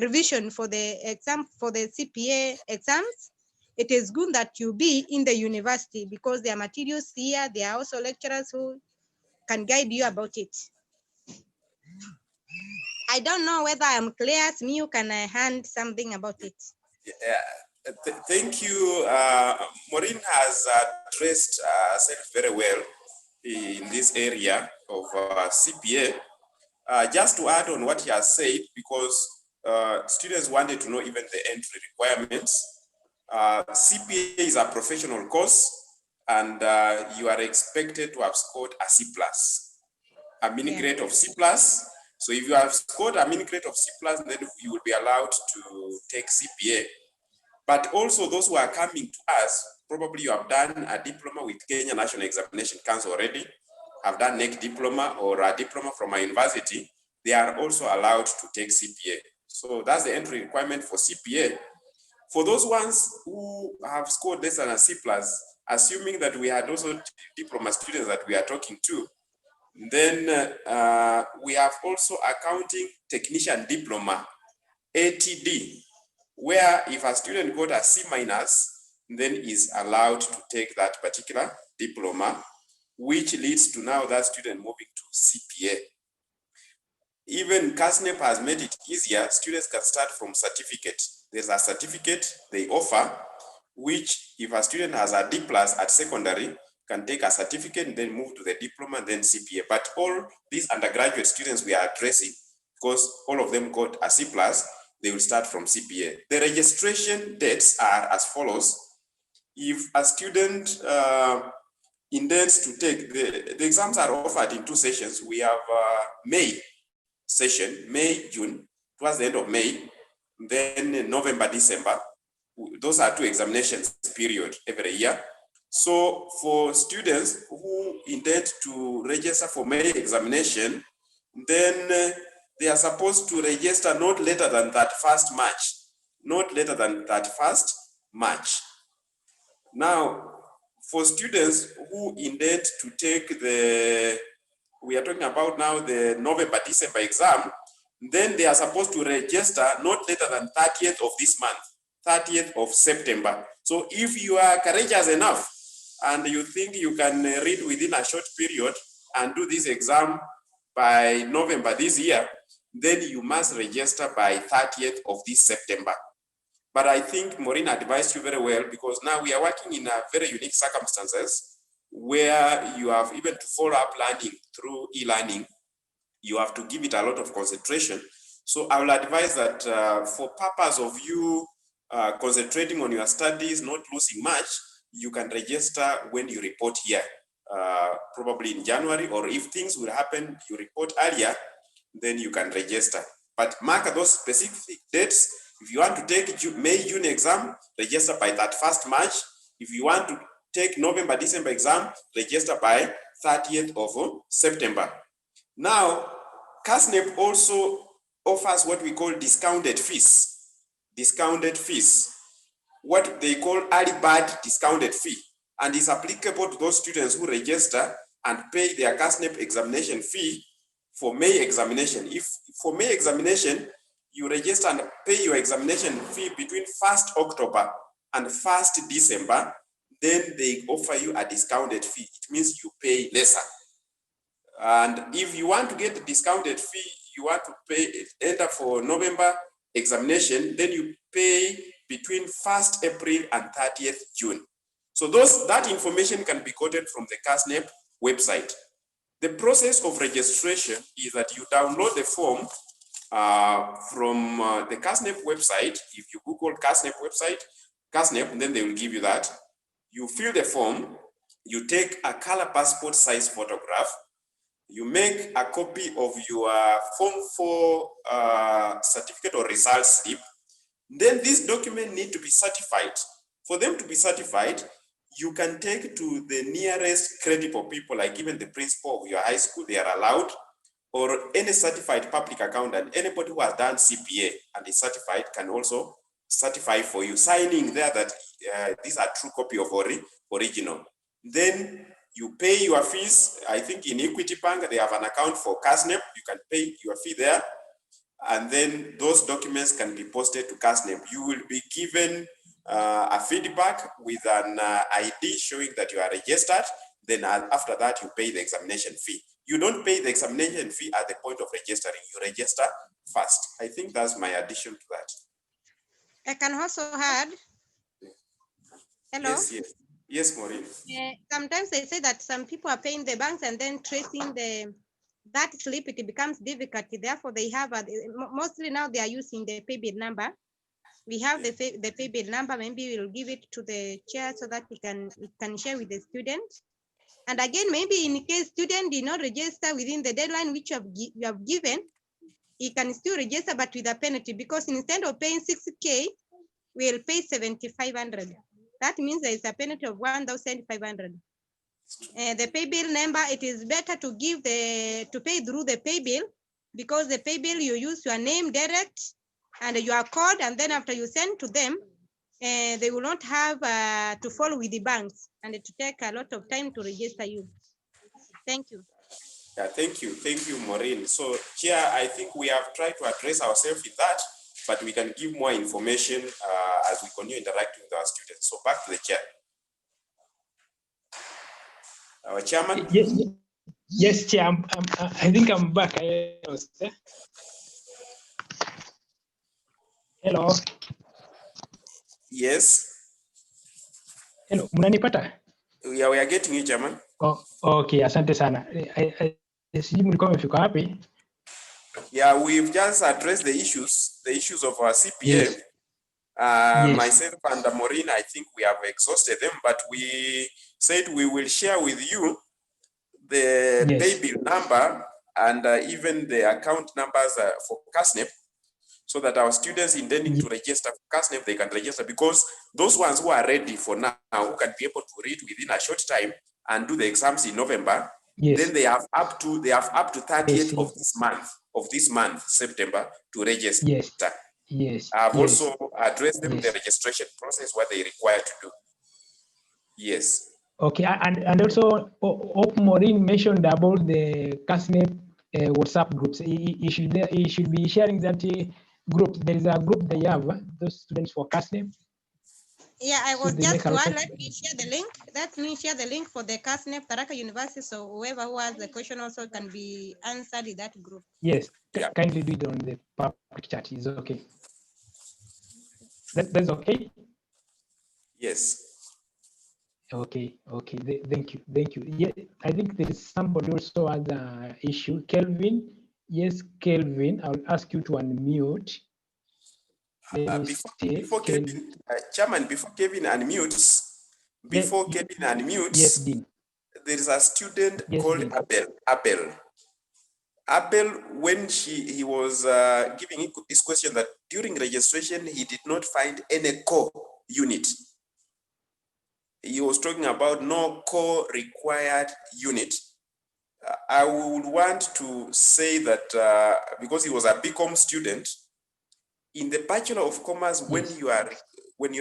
revision for the exam, for the CPA exams, it is good that you be in the university, because there are materials here. There are also lecturers who can guide you about it. I don't know whether I'm clear. You can hand something about it. Yeah, thank you. Maureen has addressed herself very well in this area of CPA. Just to add on what he has said, because students wanted to know even the entry requirements. CPA is a professional course, and you are expected to have scored a C+, a mini grade of C+. So if you have scored a mini grade of C+, then you will be allowed to take CPA. But also those who are coming to us, probably you have done a diploma with Kenya National Examination Council already, have done NEC diploma or a diploma from a university, they are also allowed to take CPA. So that's the entry requirement for CPA. For those ones who have scored less than a C+, assuming that we had also diploma students that we are talking to, then we have also accounting technician diploma, ATD, where if a student got a C-, then is allowed to take that particular diploma, which leads to now that student moving to CPA. Even CASNEP has made it easier. Students can start from certificate. There's a certificate they offer, which if a student has a D+ at secondary, can take a certificate and then move to the diploma and then CPA. But all these undergraduate students we are addressing, because all of them got a C+, they will start from CPA. The registration dates are as follows. If a student intends to take, the exams are offered in 2 sessions. We have May session, May, June, towards the end of May, then November, December. Those are 2 examinations period every year. So for students who intend to register for May examination, then they are supposed to register not later than 31st March, not later than 31st March. Now, for students who intend to take we are talking about now the November, December exam, then they are supposed to register not later than 30th of this month, 30th of September. So if you are courageous enough and you think you can read within a short period and do this exam by November this year, then you must register by 30th of this September. But I think Maureen advised you very well, because now we are working in a very unique circumstances where you have even to follow up learning through e-learning, you have to give it a lot of concentration. So I will advise that for purpose of you concentrating on your studies, not losing much, you can register when you report here, probably in January, or if things will happen, you report earlier, then you can register. But mark those specific dates. If you want to take May, June exam, register by 31st March. If you want to take November, December exam, register by 30th of September. Now, CASNEP also offers what we call discounted fees. Discounted fees, what they call early bird discounted fee, and is applicable to those students who register and pay their CASNEP examination fee for May examination. If for May examination, you register and pay your examination fee between 1st October and 1st December, then they offer you a discounted fee. It means you pay lesser. And if you want to get the discounted fee, you want to pay enter for November examination, then you pay between 1st April and 30th June. So that information can be quoted from the CASNEP website. The process of registration is that you download the form from the CASNEP website. If you Google CASNEP website, CASNEP, and then they will give you that. You fill the form, you take a color passport size photograph, you make a copy of your Form 4 certificate or result slip. Then this document need to be certified. For them to be certified, you can take to the nearest credible people, like even the principal of your high school, they are allowed, or any certified public accountant, anybody who has done CPA and is certified can also certify for you, signing there that these are true copy of original. Then you pay your fees. I think in Equity Bank, they have an account for CASNEP. You can pay your fee there. And then those documents can be posted to CASNEP. You will be given a feedback with an ID showing that you are registered. Then after that, you pay the examination fee. You don't pay the examination fee at the point of registering. You register first. I think that's my addition to that. I can also add. Hello? Yes, yes. Yes, Maureen. Sometimes they say that some people are paying the banks and then tracing that slip, it becomes difficult. Therefore, they have, mostly now they are using the pay bill number. We have the pay bill number. Maybe we'll give it to the chair so that it can share with the student. And again, maybe in case student did not register within the deadline which you have given, he can still register, but with a penalty, because instead of paying 6K, we'll pay 7,500. That means there is a penalty of 1,500. The pay bill number, it is better to pay through the pay bill, because the pay bill you use your name direct and your code, and then after you send to them, they will not have to follow with the banks, and it will take a lot of time to register you. Thank you. Yeah, thank you, Maureen. So, Chair, I think we have tried to address ourselves with that, but we can give more information as we continue interacting with our students. So, back to the chair. Our chairman. Yes, Chair. I think I'm back. Hello. Yes. Hello, mnanipata? Yeah, we are getting you, Chairman. Oh, okay, asante sana. Sijui mlikuwa mmefika wapi? Yeah, we've just addressed the issues of our CPA. Yes. Yes. Myself and Maureen, I think we have exhausted them, but we said we will share with you the pay bill number and even the account numbers for CASNEP, so that our students intending to register for CASNEP, they can register, because those ones who are ready for now, who can be able to read within a short time and do the exams in November, then they have up to 30th of this month, September, to register. Yes. I've also addressed them the registration process, what they require to do. Yes. Okay, and also Maureen mentioned about the CASNEP WhatsApp groups. He should be sharing that group. There is a group they have, those students for CASNEP. Yeah, I was just let me share the link. Let me share the link for the CASNEP Tharaka University, so whoever who has the question also can be answered in that group. Yes, kindly do it on the public chat. Is okay. That's okay. Yes. Okay. Thank you. Yeah, I think there is somebody also has an issue. Kelvin. Yes, Kelvin. I'll ask you to unmute. Before Kevin, Chairman, before Kevin unmutes, yes, Dean. There is a student called Dean. Abel, when he was giving this question, that during registration, he did not find any core unit. He was talking about no core required unit. I would want to say that because he was a BCom student, in the Bachelor of Commerce, when you are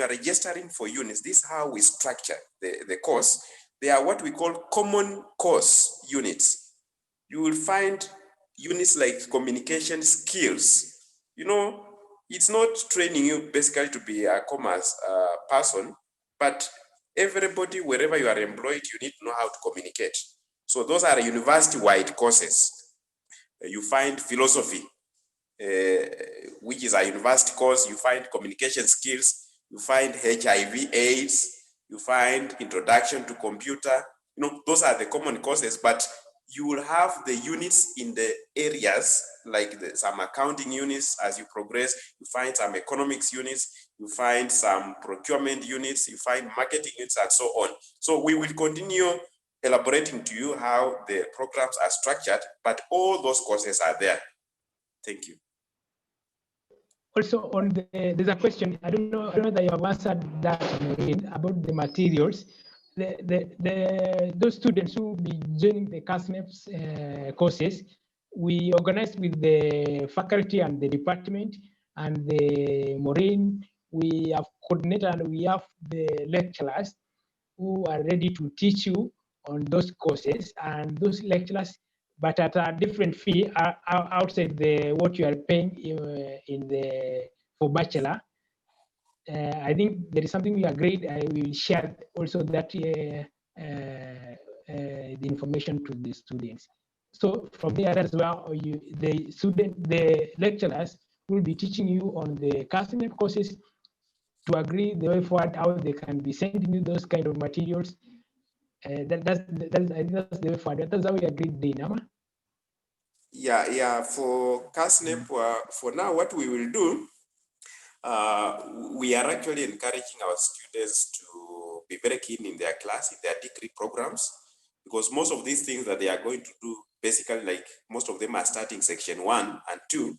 registering for units, this is how we structure the course. They are what we call common course units. You will find units like communication skills. You know, it's not training you basically to be a commerce person, but everybody, wherever you are employed, you need to know how to communicate. So those are university-wide courses. You find philosophy, which is a university course. You find communication skills. You find HIV/AIDS. You find introduction to computer. You know, those are the common courses, but you will have the units in the areas, like some accounting units. As you progress, you find some economics units, you find some procurement units, you find marketing units, and so on. So we will continue elaborating to you how the programs are structured, but all those courses are there. Thank you. Also, there's a question. I don't know that you have answered that, Maureen, about the materials. Those students who will be joining the CASNEP's courses, we organized with the faculty and the department and the Maureen. We have coordinated and we have the lecturers who are ready to teach you on those courses, and those lecturers, but at a different fee outside the what you are paying in the for bachelor. I think there is something we agreed. I will share also that the information to the students. So from there as well, the lecturers will be teaching you on the custom courses to agree the way forward, how they can be sending you those kind of materials. I think that's the way forward. That's how we agreed, Dinama. Yeah. For CASNEP, for now, what we will do, we are actually encouraging our students to be very keen in their class, in their degree programs, because most of these things that they are going to do, basically, like most of them are starting section 1 and 2,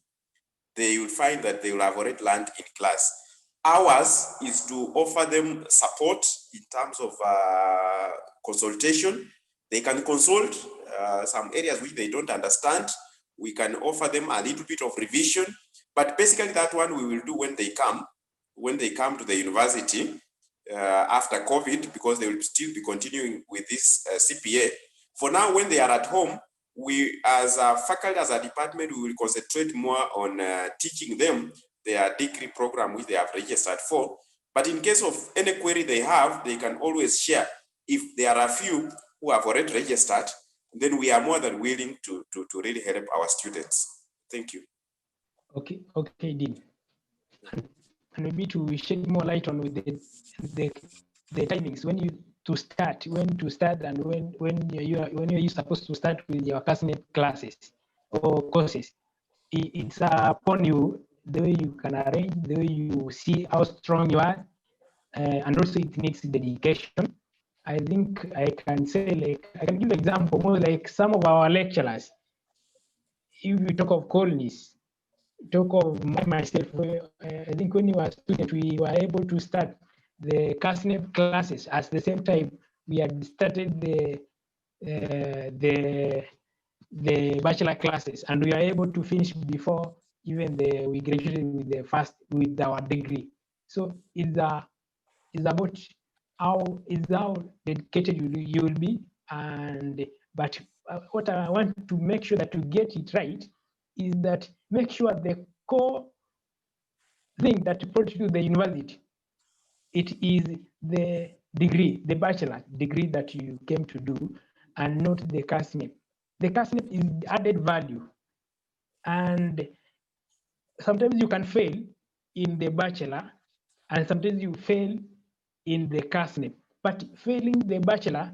they will find that they will have already learned in class. Ours is to offer them support in terms of consultation. They can consult some areas which they don't understand. We can offer them a little bit of revision, but basically that one we will do when they come to the university after COVID, because they will still be continuing with this CPA. For now, when they are at home, we as a faculty, as a department, we will concentrate more on teaching them their degree program which they have registered for. But in case of any query they have, they can always share. If there are a few who have already registered, then we are more than willing to really help our students. Thank you. Okay, Dean. And maybe to shed more light on with the timings when to start, and when you're supposed to start with your CASNEP classes or courses. It's upon you, the way you can arrange, the way you see how strong you are, and also it needs dedication. I think I can say, like, I can give an example, more like some of our lecturers. If you talk of coolness, talk of myself, I think when you were a student, we were able to start the CASNEP classes at the same time we had started the bachelor classes, and we are able to finish before even we graduated with our degree. So it's about how dedicated you will be, but what I want to make sure that to get it right is that make sure the core thing that brought you to the university, it is the degree, the bachelor degree that you came to do, and not the CASNEP. The CASNEP is added value, and sometimes you can fail in the bachelor, and sometimes you fail in the CASNEP. But failing the bachelor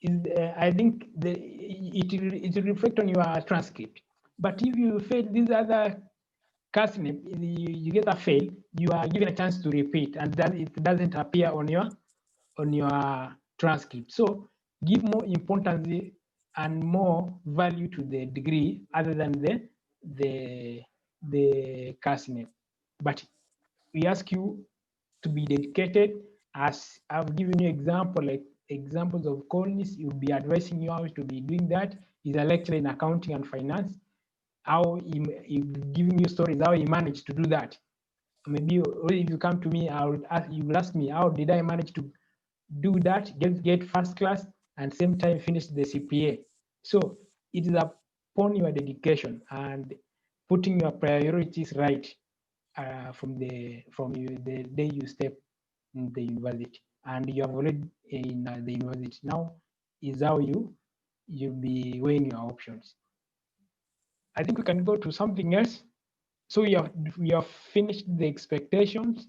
is, I think, it will reflect on your transcript. But if you fail these other CASNEP, you get a fail, you are given a chance to repeat, and then it doesn't appear on your transcript. So give more importance and more value to the degree other than the CASNEP. But we ask you to be dedicated, as I've given you examples of coolness. You'll be advising you how to be doing that. He's a lecturer in accounting and finance. How he giving you stories how he managed to do that. Maybe if you come to me, you will ask me, how did I manage to do that, get first class, and same time finish the CPA? So it is upon your dedication and putting your priorities right from the day you step in the university, and you have already in the university. Now is how you'll be weighing your options. I think we can go to something else. So we have finished the expectations,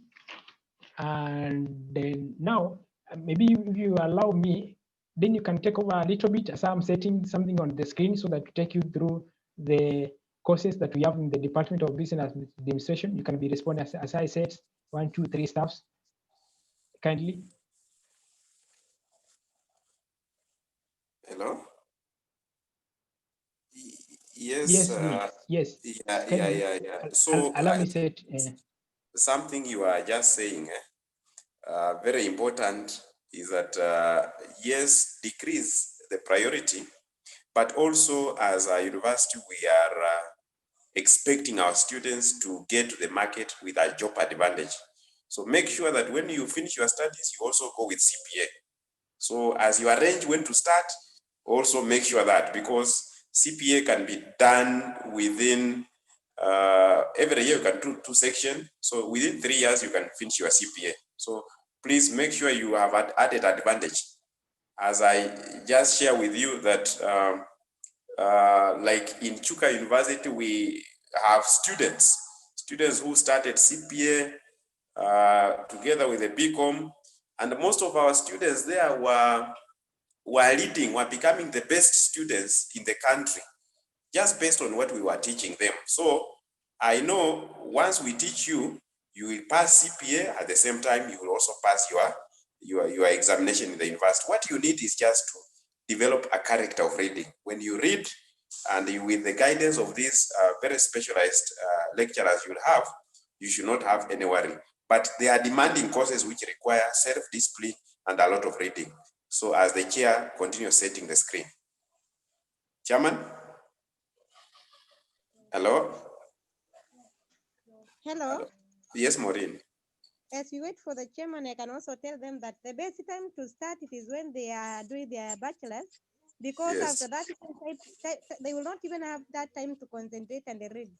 and then now maybe if you allow me, then you can take over a little bit as I'm setting something on the screen so that to take you through the courses that we have in the Department of Business Administration. You can be responding as I said, 1, 2, 3 staffs. Kindly. Hello. Yes. Yes. Yeah. So allow me say something you are just saying, very important, is that yes, degree is the priority, but also as a university, we are expecting our students to get to the market with a job advantage. So make sure that when you finish your studies, you also go with CPA. So as you arrange when to start, also make sure that, because CPA can be done within, every year you can do 2 sections. So within 3 years, you can finish your CPA. So please make sure you have an added advantage. As I just share with you that like in Chuka University, we have students who started CPA together with the BCom, and most of our students there were becoming the best students in the country, just based on what we were teaching them. So I know once we teach you, you will pass CPA. At the same time, you will also pass your examination in the university. What you need is just to develop a character of reading. When you read, and with the guidance of these very specialized lecturers you'll have, you should not have any worry. But they are demanding courses which require self-discipline and a lot of reading. So as the chair continues setting the screen. Chairman? Hello? Hello. Yes, Maureen. As we wait for the chairman, I can also tell them that the best time to start it is when they are doing their bachelor's, because Yes. after that, they will not even have that time to concentrate and read.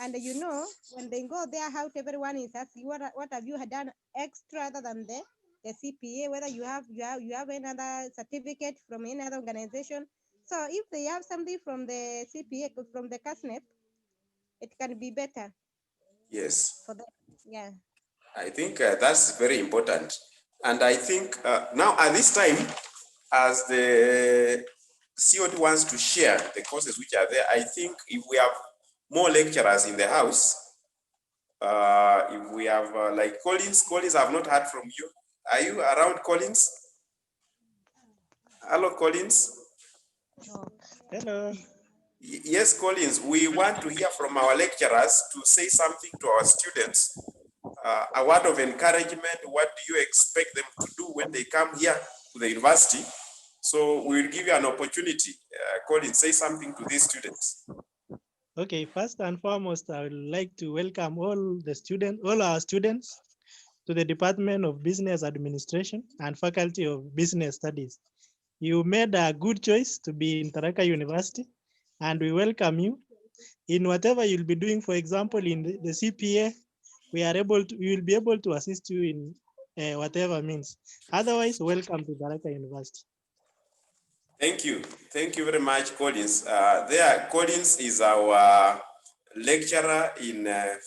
And you know, when they go there out, everyone is asking, what have you done extra other than the CPA, whether you have another certificate from any other organization. So if they have something from the CPA, from the CASNEP, it can be better Yes. for them. Yeah. I think that's very important. And I think now at this time, as the COD wants to share the courses which are there, I think if we have more lecturers in the house, if we have like Collins, I've not heard from you. Are you around, Collins? Hello, Collins. Hello. Yes, Collins, we want to hear from our lecturers to say something to our students. A word of encouragement. What do you expect them to do when they come here to the university? So we'll give you an opportunity. Collins, say something to these students. Okay, first and foremost, I would like to welcome all our students to the Department of Business Administration and Faculty of Business Studies. You made a good choice to be in Tharaka University, and we welcome you. In whatever you'll be doing, for example, in the CPA, we will be able to assist you in whatever means. Otherwise, welcome to Tharaka University. Thank you. Thank you very much, Collins. Collins is our lecturer in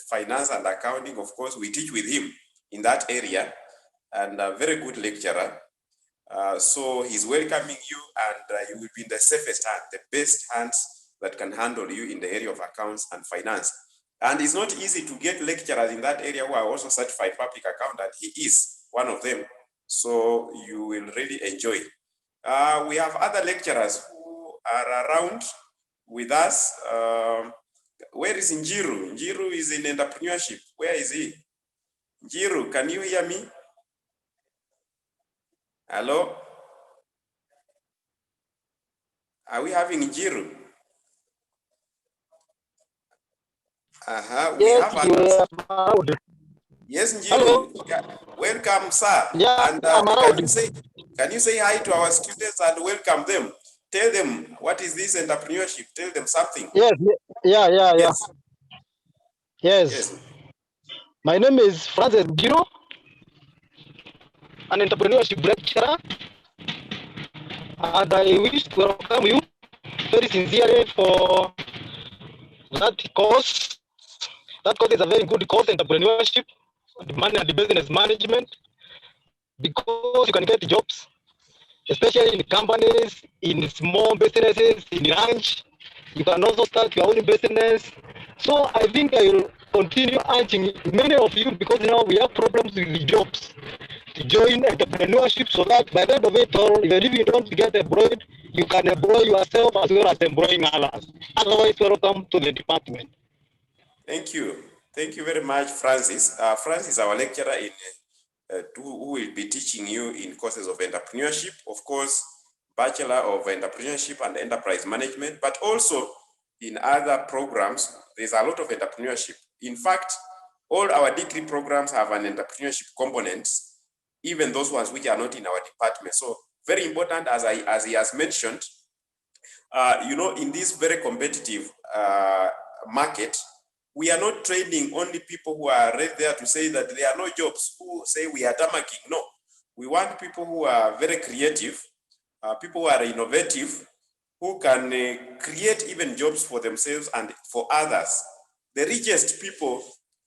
finance and accounting. Of course, we teach with him in that area, and a very good lecturer. So he's welcoming you, and you will be in the safest hand, the best hands that can handle you in the area of accounts and finance. And it's not easy to get lecturers in that area who are also certified public accountant. He is one of them. So you will really enjoy. We have other lecturers who are around with us. Where is Njiru? Njiru is in entrepreneurship. Where is he? Njiru, can you hear me? Hello? Are we having Njiru? We Yes, have others. around. Yes, Njiru. Hello. Yeah. Welcome, sir. Yeah, And I'm around. can you say hi to our students and welcome them? Tell them what is this entrepreneurship. Tell them something. Yes, yeah. Yes. Yes. My name is Francis Giro, an entrepreneurship lecturer, and I wish to welcome you very sincerely for that course. That course is a very good course, entrepreneurship, and business management, because you can get jobs, especially in companies, in small businesses, in ranch. You can also start your own business. So I think I will continue urging many of you, because now we have problems with the jobs, to join entrepreneurship, so that by the end of it all, even if you don't get employed, you can employ yourself as well as employing others. Otherwise, welcome to the department. Thank you. Thank you very much, Francis. Francis is our lecturer in who will be teaching you in courses of entrepreneurship. Of course, Bachelor of Entrepreneurship and Enterprise Management, but also in other programs, there's a lot of entrepreneurship. In fact, all our degree programs have an entrepreneurship component, even those ones which are not in our department. So very important, as he has mentioned, you know, in this very competitive market, we are not training only people who are right there to say that there are no jobs, who say we are tamarking. No, we want people who are very creative, people who are innovative, who can create even jobs for themselves and for others. The richest people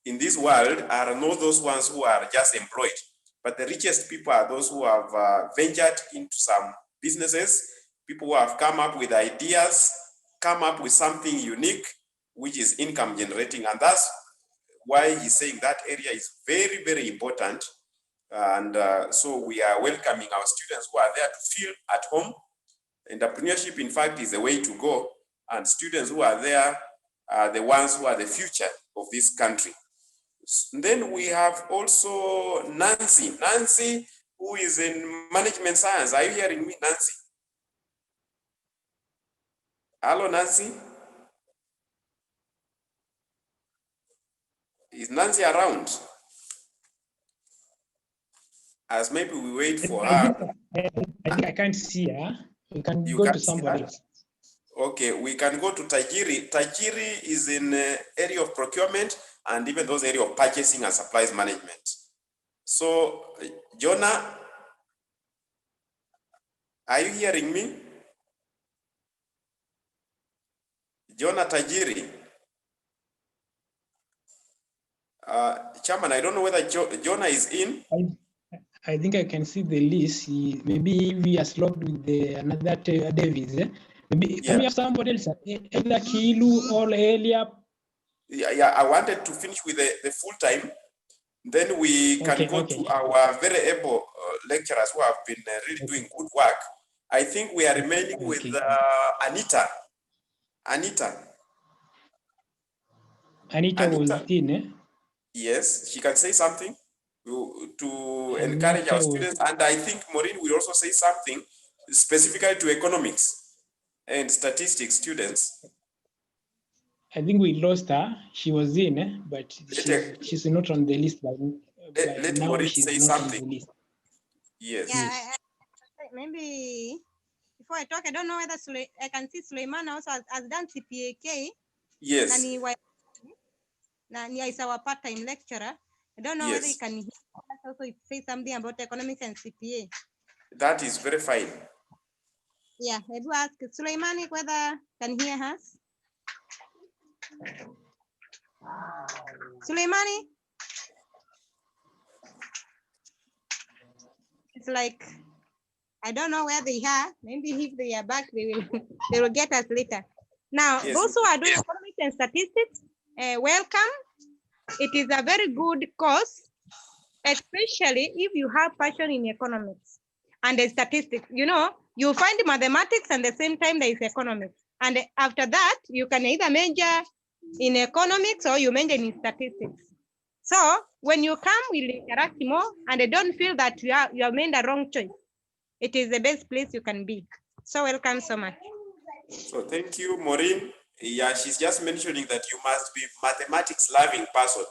in this world are not those ones who are just employed, but the richest people are those who have ventured into some businesses, people who have come up with ideas, come up with something unique, which is income generating. And that's why he's saying that area is very, very important. And so we are welcoming our students who are there to feel at home. Entrepreneurship, in fact, is the way to go. And students who are there are the ones who are the future of this country. And then we have also Nancy. Nancy, who is in management science. Are you hearing me, Nancy? Hello, Nancy? Is Nancy around? As maybe we wait for her. I think I can't see her. We can go to somebody else. Okay, we can go to Tajiri. Tajiri is in area of procurement and even those area of purchasing and supplies management. So, Jonah, are you hearing me? Jonah Tajiri. Chairman, I don't know whether Jonah is in. I think I can see the list. Maybe we are locked with another Davis. Maybe can we have somebody else? Either Kilu or Elia. Yeah, I wanted to finish with the full time. Then we can go to our very able lecturers who have been really doing good work. I think we are remaining with Anita. Anita was in, eh? Yes, she can say something to encourage our students. And I think Maureen will also say something specifically to economics and statistics students. I think we lost her. She was in, but she's not on the list. Let Maureen say something. Yes. Yeah, maybe before I talk, I don't know whether I can see Suleiman also has done CPAK. Yes. And he is our part-time lecturer. I don't know whether he can also say something about economics and CPA. That is very fine. Yeah, I do ask Suleimani whether can hear us. Suleimani? It's like, I don't know where they are. Maybe if they are back, they will get us later. Now, those who are doing economics and statistics, welcome. It is a very good course, especially if you have passion in economics and the statistics. You know, you find mathematics and at the same time there is economics. And after that, you can either major in economics or you major in statistics. So when you come, we'll interact more and I don't feel that you have made a wrong choice. It is the best place you can be. So welcome so much. So thank you, Maureen. Yeah, she's just mentioning that you must be mathematics loving person.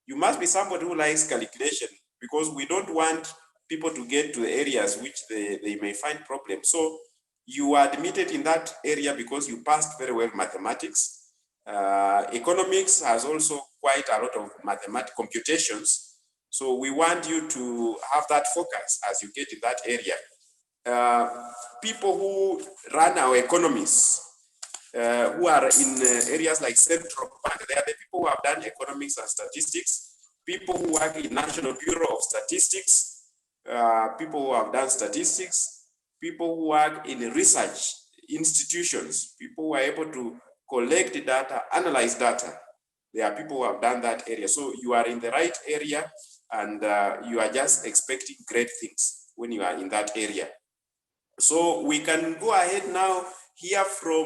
You must be somebody who likes calculation because we don't want people to get to the areas which they may find problems. So you are admitted in that area because you passed very well mathematics. Economics has also quite a lot of mathematical computations. So we want you to have that focus as you get in that area. People who run our economies, who are in areas like Central Bank, they are the people who have done economics and statistics, people who work in National Bureau of Statistics, people who have done statistics, people who work in research institutions, people who are able to collect data, analyze data. There are people who have done that area. So you are in the right area and you are just expecting great things when you are in that area. So we can go ahead now, hear from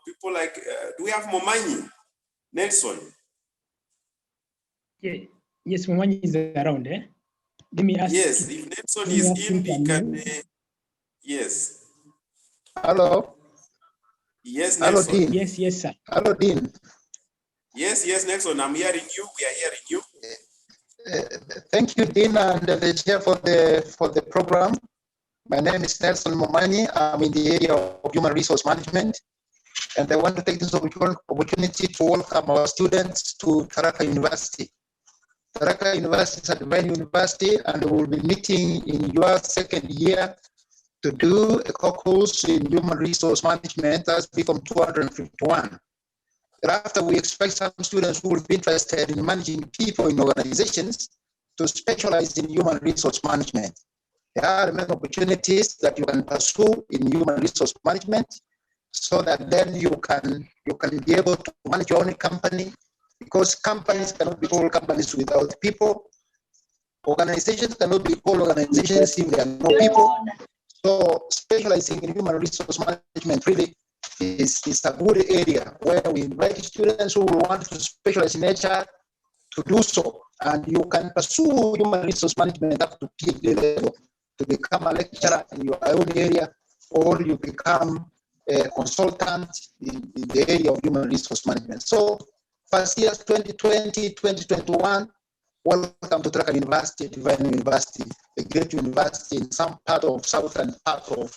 people like, do we have Momanyi? Nelson? Yeah. Yes, Momanyi is around, eh? Let me ask. Yes, if Nelson is in, we can, yes. Hello. Yes, Hello, Nelson. Dean. Yes, yes, sir. Hello, Dean. Yes, yes, Nelson, I'm hearing you. We are hearing you. Thank you, Dean, and the chair for the program. My name is Nelson Momani. I'm in the area of human resource management, and I want to take this opportunity to welcome our students to Tharaka University. Tharaka University is a divine university, and we will be meeting in your second year to do a course in human resource management. That's become 251. Thereafter, we expect some students who will be interested in managing people in organizations to specialize in human resource management. There are many opportunities that you can pursue in human resource management, so that then you can be able to manage your own company, because companies cannot be called companies without people. Organizations cannot be called organizations if there are no people. So specializing in human resource management really is a good area where we invite students who want to specialize in HR to do so. And you can pursue human resource management up to PhD level to become a lecturer in your own area, or you become a consultant in the area of human resource management. So first years 2020, 2021, welcome to Tharaka University, Divine University, a great university in some part of southern part of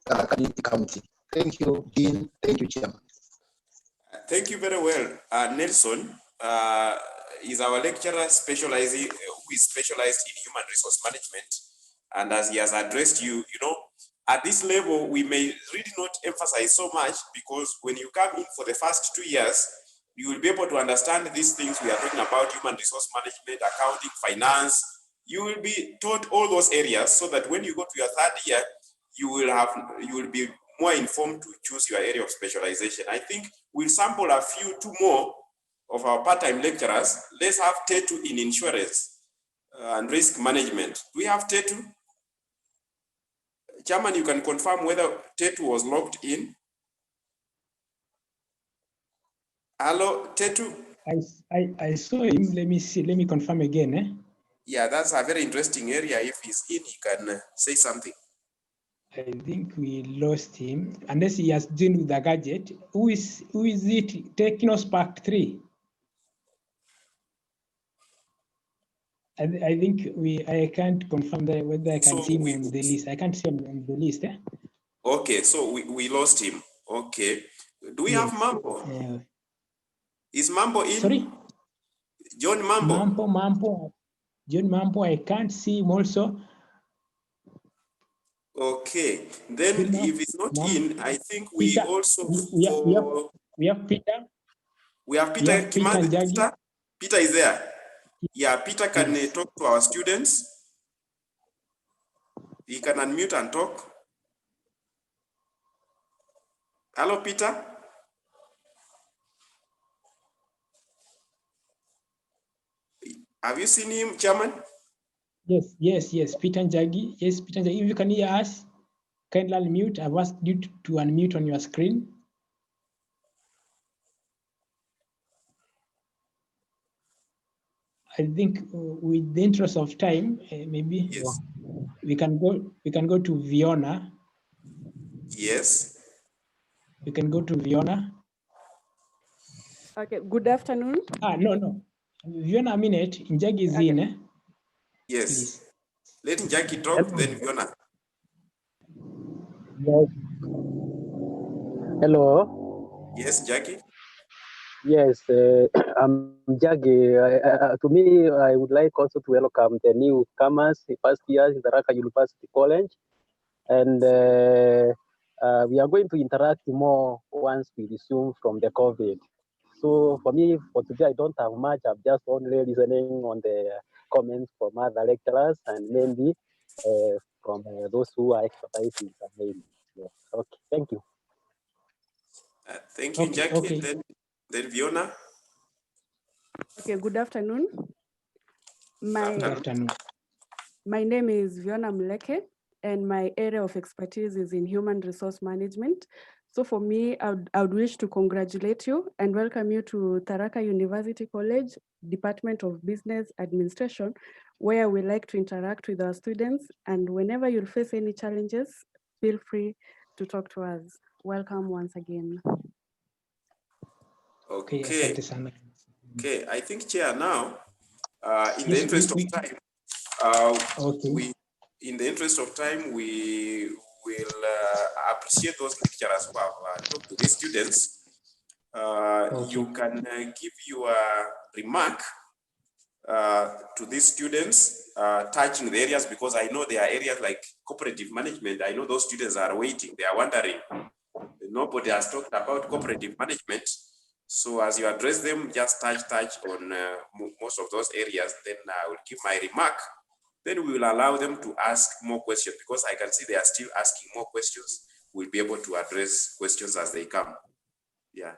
Tharaka County. Thank you, Dean. Thank you, Chairman. Thank you very well. Nelson is our lecturer specializing, who is specialized in human resource management. And as he has addressed you, at this level, we may really not emphasize so much, because when you come in for the first 2 years, you will be able to understand these things we are talking about: human resource management, accounting, finance. You will be taught all those areas, so that when you go to your third year, you will be more informed to choose your area of specialization. I think we'll sample two more of our part-time lecturers. Let's have Tetu in insurance and risk management. Do we have Tetu? Chairman, you can confirm whether Tetu was logged in. Hello, Tetu. I saw him. Let me see. Let me confirm again. Yeah, that's a very interesting area. If he's in, he can say something. I think we lost him, unless he has joined with the gadget. Who is it? Technospark 3. I think I can't confirm that whether I can see him on the list. I can't see him on the list. Okay, so we lost him. Okay. Do we have Mambo? Is Mambo in? Sorry? John Mambo? Mambo. John Mambo, I can't see him also. Okay, then if it's not in, I think we Peter, also we have Peter. We have Peter Kimani. Peter is there. Yeah, Peter can talk to our students. He can unmute and talk. Hello, Peter. Have you seen him, Chairman? Yes, Peter Njagi. Yes, Peter Njagi. If you can hear us, kindly unmute. I've asked you to unmute on your screen. I think with the interest of time, maybe we can go to Viona. Yes. We can go to Viona. Okay, good afternoon. No. Viona, a minute. Njagi is in. Yes. Please. Let Njagi talk, then Viona. Yes. Hello. Yes, Jackie. Yes, I'm Jackie. To me, I would like also to welcome the newcomers, the first years in Tharaka University College. And we are going to interact more once we resume from the COVID. So for me, for today, I don't have much. I'm just only listening on the comments from other lecturers and mainly from those who are expertising. Yes. Okay, thank you. Thank you, Jackie. Okay. Then Viona. Okay, good afternoon. Good afternoon. My name is Viona Mleke, and my area of expertise is in human resource management. So for me, I would wish to congratulate you and welcome you to Tharaka University College, Department of Business Administration, where we like to interact with our students. And whenever you'll face any challenges, feel free to talk to us. Welcome once again. Okay. asante sana. Okay, I think Chair now, in the Yes, interest of time, okay. in the interest of time, we will appreciate those lecturers who have talked to these students. You can give your remark to these students touching the areas, because I know there are areas like cooperative management. I know those students are waiting. They are wondering. Nobody has talked about cooperative management. So as you address them, just touch on most of those areas. Then I will give my remark. Then we will allow them to ask more questions, because I can see they are still asking more questions. We'll be able to address questions as they come. Yeah.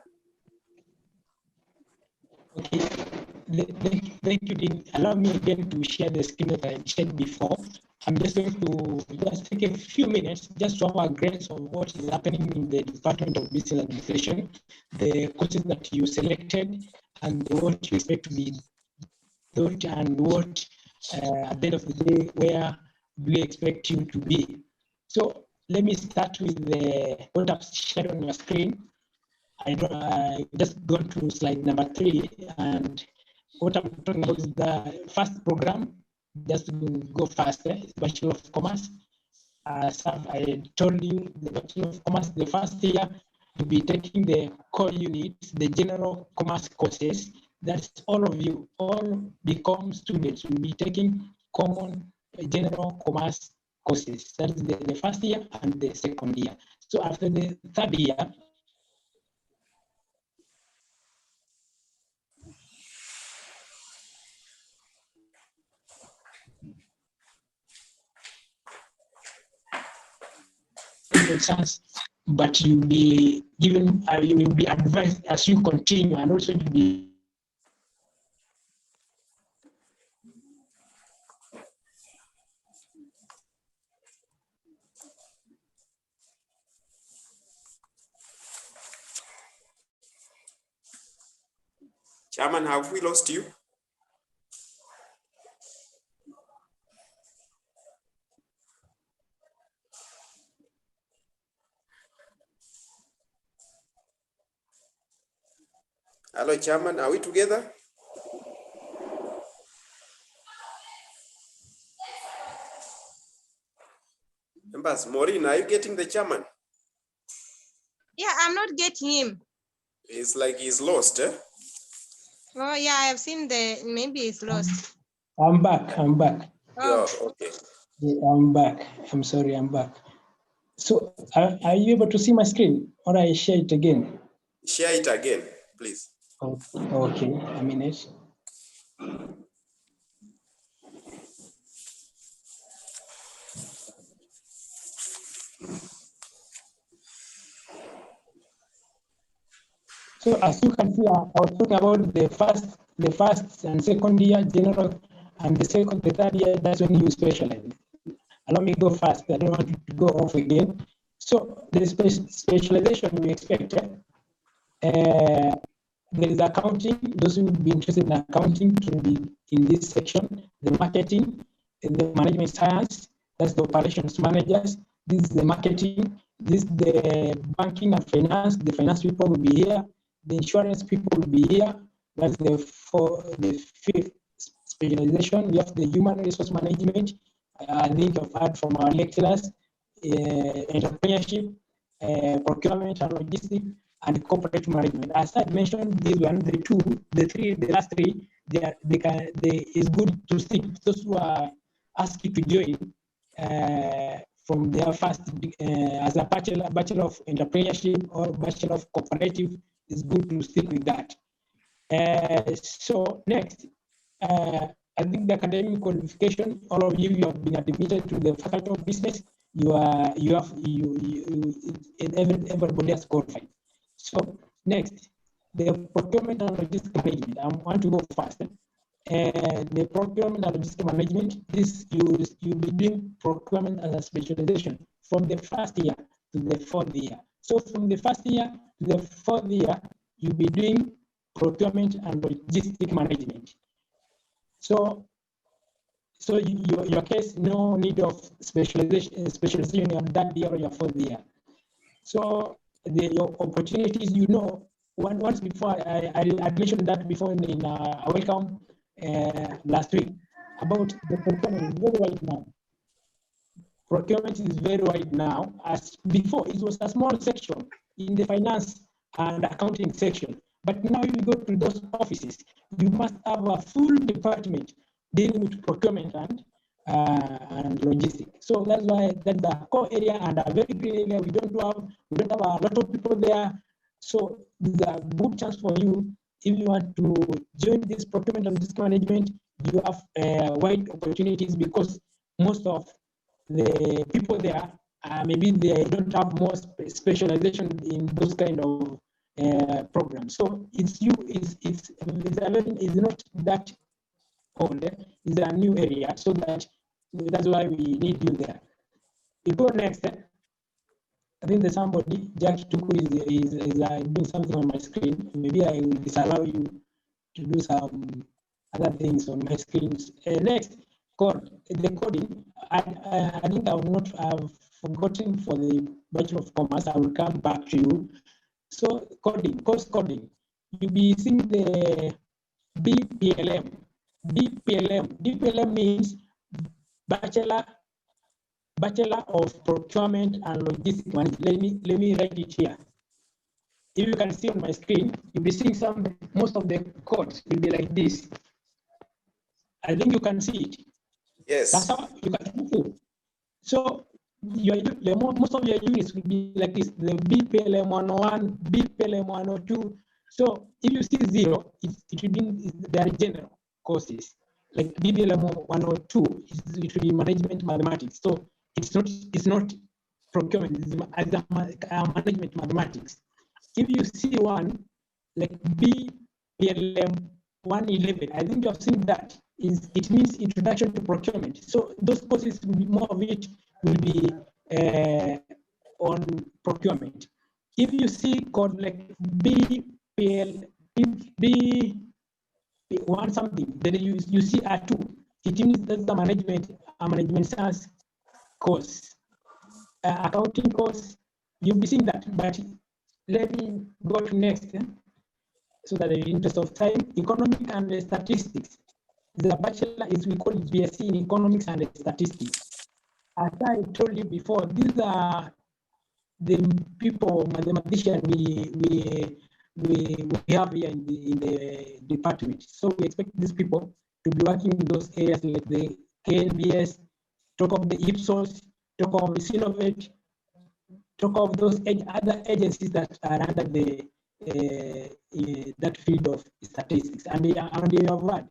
Okay. Thank you, Dean. Allow me again to share the screen that I shared before. I'm just going to just take a few minutes just to have a glimpse of what is happening in the Department of Business Administration, the courses that you selected, and what you expect to be taught, and what at the end of the day, where do we expect you to be. So let me start with what I've shared on your screen. I just go to slide number 3, and what I'm talking about is the first program. Just to go faster, it's Bachelor of Commerce. As I told you, the Bachelor of Commerce, the first year, you'll be taking the core units, the general commerce courses. That's all of you, all BCom students will be taking common general commerce courses. That is the first year and the second year. So after the third year, chance, but you'll be given, you will be advised as you continue, and also you'll be Chairman, have we lost you? Hello, Chairman, are we together? Members, Maureen, are you getting the Chairman? Yeah, I'm not getting him. It's like he's lost, eh? Oh yeah, I've seen maybe he's lost. I'm back. Oh, okay. Yeah, I'm back. I'm sorry, I'm back. So are you able to see my screen, or I share it again? Share it again, please. Okay, a minute. So as you can see, I was talking about the first and second year general, and the third year, that's when you specialize. Allow me go fast. I don't want to go off again. So the specialization we expect. There is accounting. Those who would be interested in accounting can be in this section. The marketing, the management science, that's the operations managers. This is the marketing. This is the banking and finance. The finance people will be here. The insurance people will be here. That's the fifth specialization. We have the human resource management. I think I've heard from our lecturers, entrepreneurship, procurement and logistics, and corporate management. As I mentioned, these one, the last three, it's good to stick. Those who are asked to join from their first as a bachelor of entrepreneurship or bachelor of cooperative, it's good to stick with that. So next, I think the academic qualification, all of you have been admitted to the Faculty of Business. Everybody has qualified. So next, the procurement and logistics management. I want to go faster. The procurement and logistics management, you'll be doing procurement as a specialization from the first year to the fourth year. So from the first year to the fourth year, you'll be doing procurement and logistics management. So your case, no need of specialization in that year or your fourth year. So your opportunities, once before, I mentioned that before in a welcome last week about the procurement is very wide now. Procurement is very wide now. As before, it was a small section in the finance and accounting section. But now you go to those offices, you must have a full department dealing with procurement and logistics. So that's why that's the core area and a very green area. We don't have a lot of people there. So it's a good chance for you if you want to join this procurement and risk management. You have wide opportunities because most of the people there maybe they don't have more specialization in those kind of programs. So it's not that old, it's a new area. So that's why we need you there. We go next. I think there's somebody, Jack Tuku is doing something on my screen. Maybe I will disallow you to do some other things on my screens. Next, the coding. I think I will not have forgotten for the Bachelor of Commerce. I will come back to you. So course coding. You'll be seeing the BPLM. BPLM means Bachelor of Procurement and Logistics. Let me write it here. If you can see on my screen, you'll be seeing most of the codes will be like this. I think you can see it. Yes. That's how you can see it. So most of your units will be like this: the BPLM 101, BPLM 102. So if you see 0, it will be very general courses. Like BPLM 102, it will be management mathematics. So it's not procurement, it's management mathematics. If you see one like BPLM 111, I think you have seen that. It means introduction to procurement. So those courses will be more of it will be on procurement. If you see code like B1 something, then you see A2, it means that's the management science course. Accounting course, you'll be seeing that, but let me go to next, so that in the interest of time, economic and statistics. The bachelor we call it BSc in economics and statistics. As I told you before, these are the people, mathematicians we have here in the department. So we expect these people to be working in those areas like the KNBS, talk of the Ipsos, talk of the Sinovate, talk of those other agencies that are under the that field of statistics. And you have what?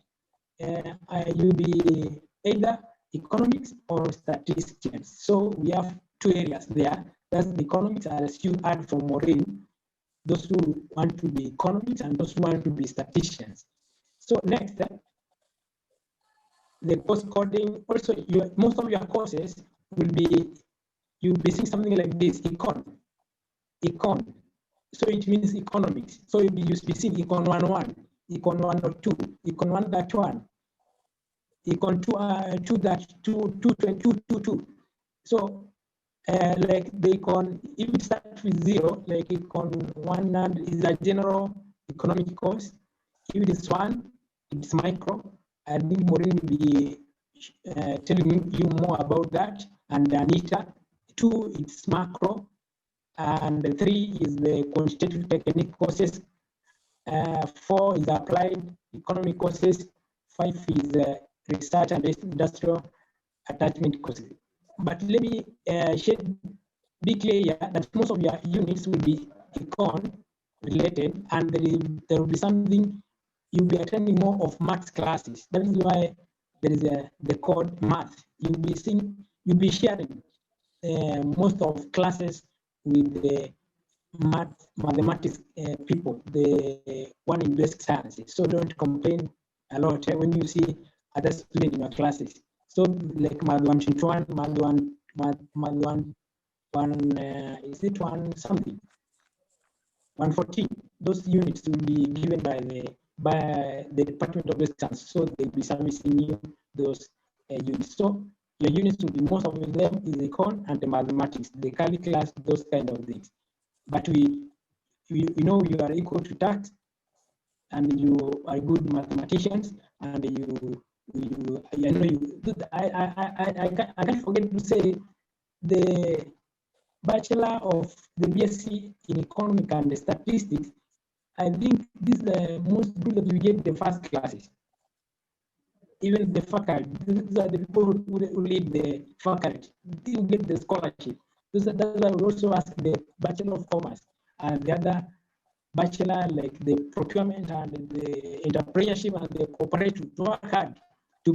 You'll be either economics or statisticians. So we have two areas there. That's the economics, as you add from Maureen, those who want to be economics and those who want to be statisticians. So next, the course coding. Also, most of your courses will be, you'll be seeing something like this, econ. So it means economics. So you'll be seeing econ 101, econ 102, econ 1.1, econ 2.2. So like the econ, if it starts with 0, like econ 1 is a general economic course. If it is 1, it's micro. I think Maureen will be telling you more about that. And Anita, 2, it's macro. And 3 is the quantitative technique courses. 4 is applied economic courses. 5 is research and industrial attachment courses. But let me be clear that most of your units will be econ related, and there will be something you'll be attending more of maths classes. That is why there is the code math. You'll be sharing most of classes with the mathematics people, the one in basic sciences. So don't complain a lot when you see other students in your classes. So like Math 121, is it 1 something? 114. Those units will be given by the Department of Basic Science. So they'll be servicing you those units. So your units will be, most of them is econ and the mathematics, the calculus, those kind of things. but we know you are equal to tax, and you are good mathematicians, and I can't forget to say the Bachelor of the BSc in Economic and Statistics. I think this is the most good that we get the first classes. Even the faculty, these are the people who lead the faculty, they will get the scholarship. That's why we also ask the Bachelor of Commerce and the other bachelor, like the procurement and the entrepreneurship and the cooperative, to work hard to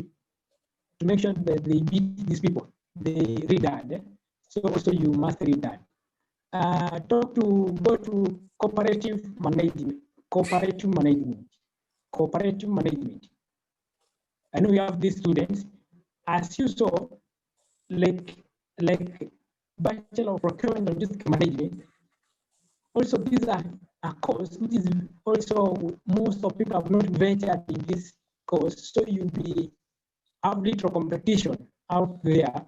make sure that they beat these people. They read hard. So also you must read that. Go to cooperative management. I know you have these students, as you saw, like Bachelor of Procurement and Logistics Management. Also, these are a course which is also most of people have not ventured in this course, so you'll be have little competition out there.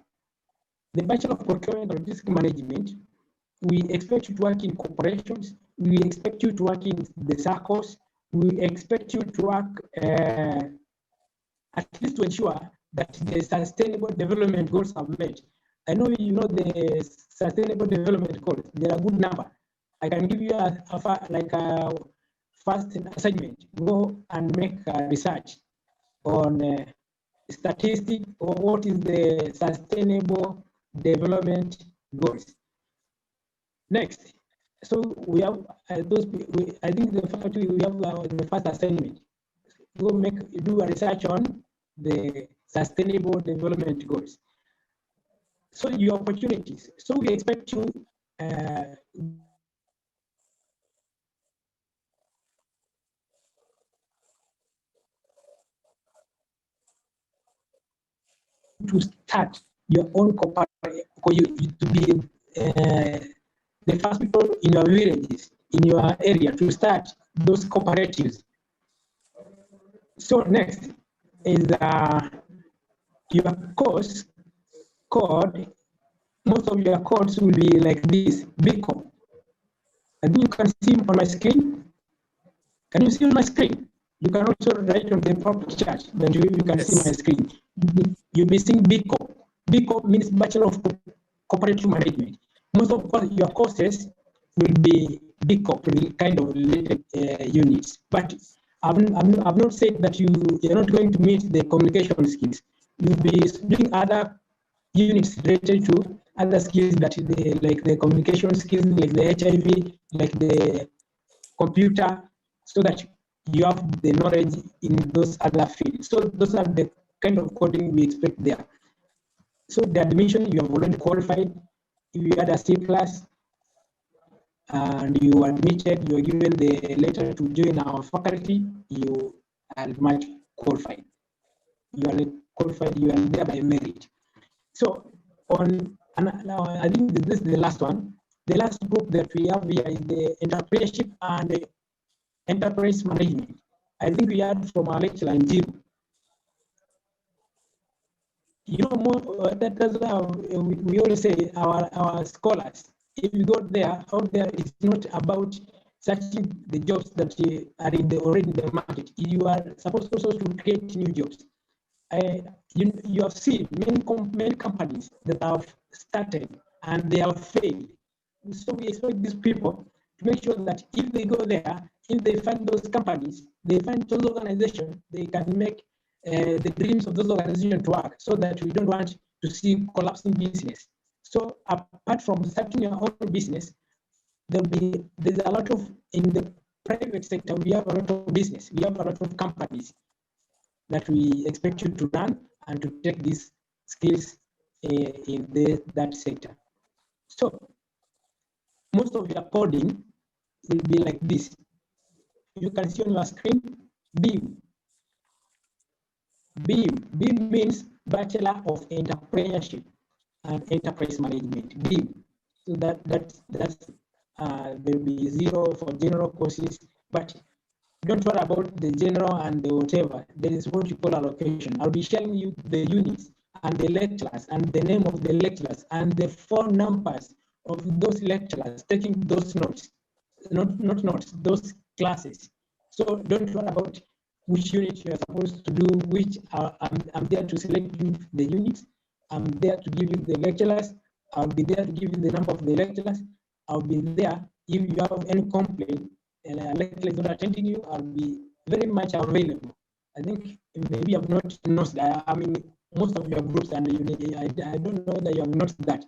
The Bachelor of Procurement and Logistics Management, we expect you to work in corporations, we expect you to work in the circles, we expect you to work at least to ensure that the sustainable development goals are met. I know you know the sustainable development goals, they are a good number. I can give you a first assignment, go and make research on statistics or what is the sustainable development goals. Next, so we have I think the faculty, we have the first assignment. Do a research on the sustainable development goals. So your opportunities. So we expect you to start your own cooperative, to be the first people in your villages, in your area, to start those cooperatives. So next is your course code. Most of your codes will be like this, BCO. I think you can see on my screen. Can you see on my screen? You can also write on the proper chart, then you can see my screen. You'll be seeing BCO. BCO means Bachelor of Cooperative Management. Most of your courses will be BCO, kind of related units. But I've not said that you're not going to meet the communication skills. You'll be doing other units related to other skills that like the communication skills, like the HIV, like the computer, so that you have the knowledge in those other fields. So those are the kind of coding we expect there. So the admission, you have already qualified. If you had a C class and you are admitted, you are given the letter to join our faculty, you are much qualified. You are qualified, you are there by merit. So I think this is the last one. The last group that we have here is the entrepreneurship and enterprise management. I think we had from our lecturer in Zero. You know, more, that's how we always say our scholars, if you go there, out there, it's not about searching the jobs that are already in the market. You are supposed also to create new jobs. You have seen many companies that have started and they have failed. So we expect these people to make sure that if they go there, if they find those companies, they find those organizations, they can make the dreams of those organizations to work, so that we don't want to see collapsing business. So apart from starting your own business, there's a lot of, in the private sector, we have a lot of business, we have a lot of companies that we expect you to run and to take these skills in that sector. So most of your coding will be like this. You can see on your screen, BEAM. BEAM means Bachelor of Entrepreneurship and Enterprise Management, BEAM. So that's there will be zero for general courses, but don't worry about the general and the whatever. There is what you call allocation. I'll be sharing you the units and the lecturers and the name of the lecturers and the phone numbers of those lecturers taking those notes, not notes, those classes. So don't worry about which unit you are supposed to do, which I'm there to select you the units. I'm there to give you the lecturers. I'll be there to give you the number of the lecturers. I'll be there if you have any complaint and a lecturer is not attending you. I'll be very much available. I think maybe you have not noticed that. I mean, most of your groups, and I don't know that you have noticed that.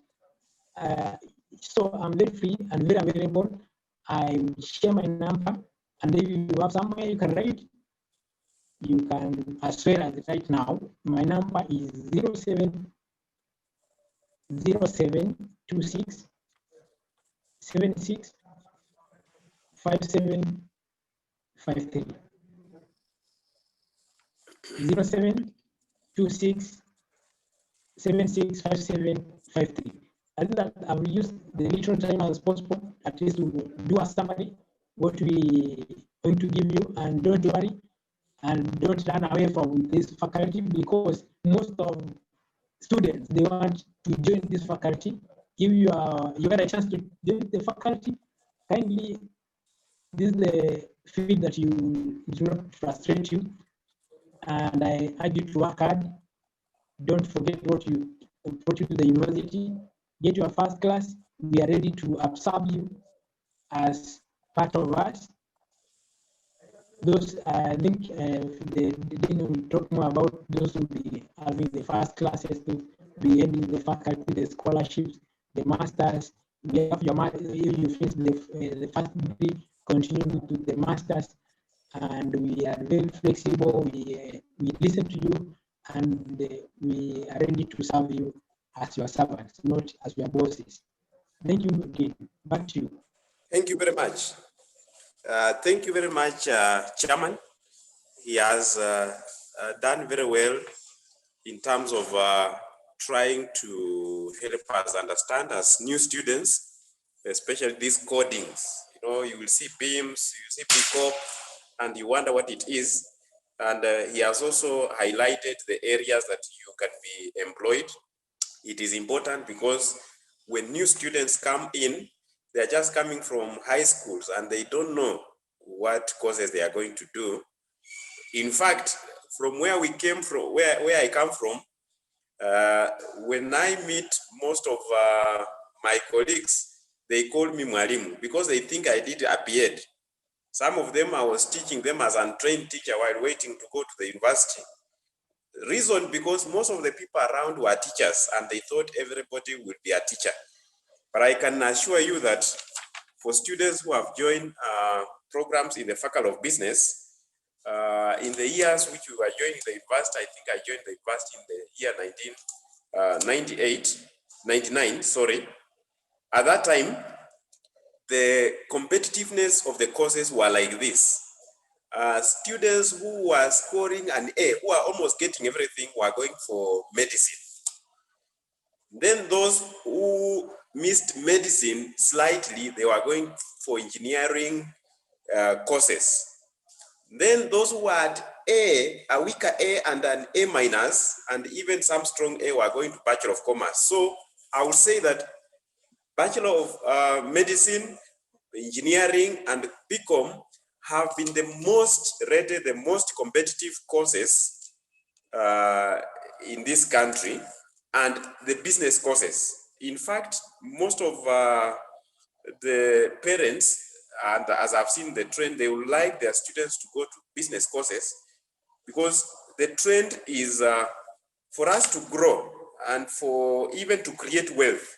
So I'm very free and very available. I share my number, and if you have somewhere you can write, you can as well as right now. My number is 0726 76 5753. 0726 76 5753. I think that I will use the little time as possible, at least to do a summary, what we going to give you, and don't worry, and don't run away from this faculty, because most of students, they want to join this faculty. If you get a chance to join the faculty, kindly, this is the field that you do not frustrate you, and I urge you to work hard. Don't forget what you brought you to the university. Get your first class. We are ready to absorb you as part of us. Those, I think, the dean will talk more about those who will be having the first classes, to be ending the faculty, the scholarships, the masters. You have your if you finish the first degree, continue to the masters, and we are very flexible. We listen to you, and we are ready to serve you as your servants, not as your bosses. Thank you again. Back to you. Thank you very much. Thank you very much, Chairman. He has done very well in terms of trying to help us understand as new students, especially these codings. You know, you will see BIMS, you see PCOP, and you wonder what it is. And he has also highlighted the areas that you can be employed. It is important because when new students come in, they're just coming from high schools and they don't know what courses they are going to do. In fact, from where we came from, where I come from, when I meet most of my colleagues, they call me Mwalimu because they think I did a B.Ed. Some of them I was teaching them as an untrained teacher while waiting to go to the university. Reason because most of the people around were teachers and they thought everybody would be a teacher. But I can assure you that for students who have joined programs in the Faculty of Business, in the years which we were joining the university, I think I joined the university in the year 1999, sorry. At that time, the competitiveness of the courses were like this. Students who were scoring an A, who are almost getting everything, were going for medicine. Then those who missed medicine slightly, they were going for engineering courses. Then those who had a weaker A and an A minus, and even some strong A, were going to Bachelor of Commerce. So I would say that Bachelor of Medicine, Engineering, and BCom have been the most rated, the most competitive courses in this country, and the business courses. In fact, most of the parents, and as I've seen the trend, they would like their students to go to business courses because the trend is for us to grow and for even to create wealth,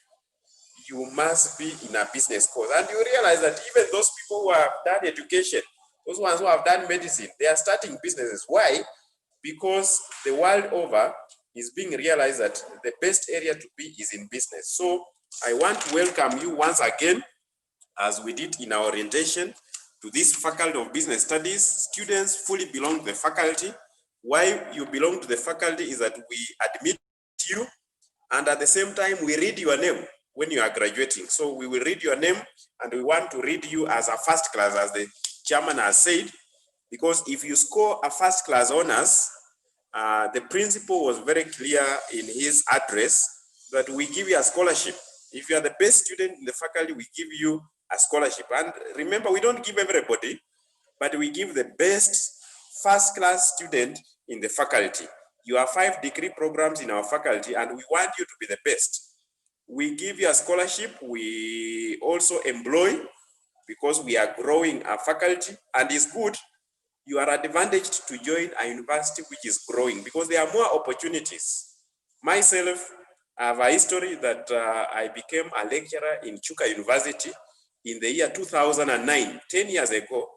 you must be in a business course. And you realize that even those people who have done education, those ones who have done medicine, they are starting businesses. Why? Because the world over is being realized that the best area to be is in business. So I want to welcome you once again, as we did in our orientation, to this Faculty of Business Studies. Students fully belong to the faculty. Why you belong to the faculty is that we admit you, and at the same time, we read your name when you are graduating. So we will read your name, and we want to read you as a first class, as the chairman has said, because if you score a first class honors, the principal was very clear in his address that we give you a scholarship. If you are the best student in the faculty, we give you a scholarship. And remember, we don't give everybody, but we give the best first-class student in the faculty. You have 5 degree programs in our faculty, and we want you to be the best. We give you a scholarship. We also employ, because we are growing our faculty, and it's good. You are advantaged to join a university which is growing, because there are more opportunities. Myself, I have a history that I became a lecturer in Chuka University in the year 2009, 10 years ago,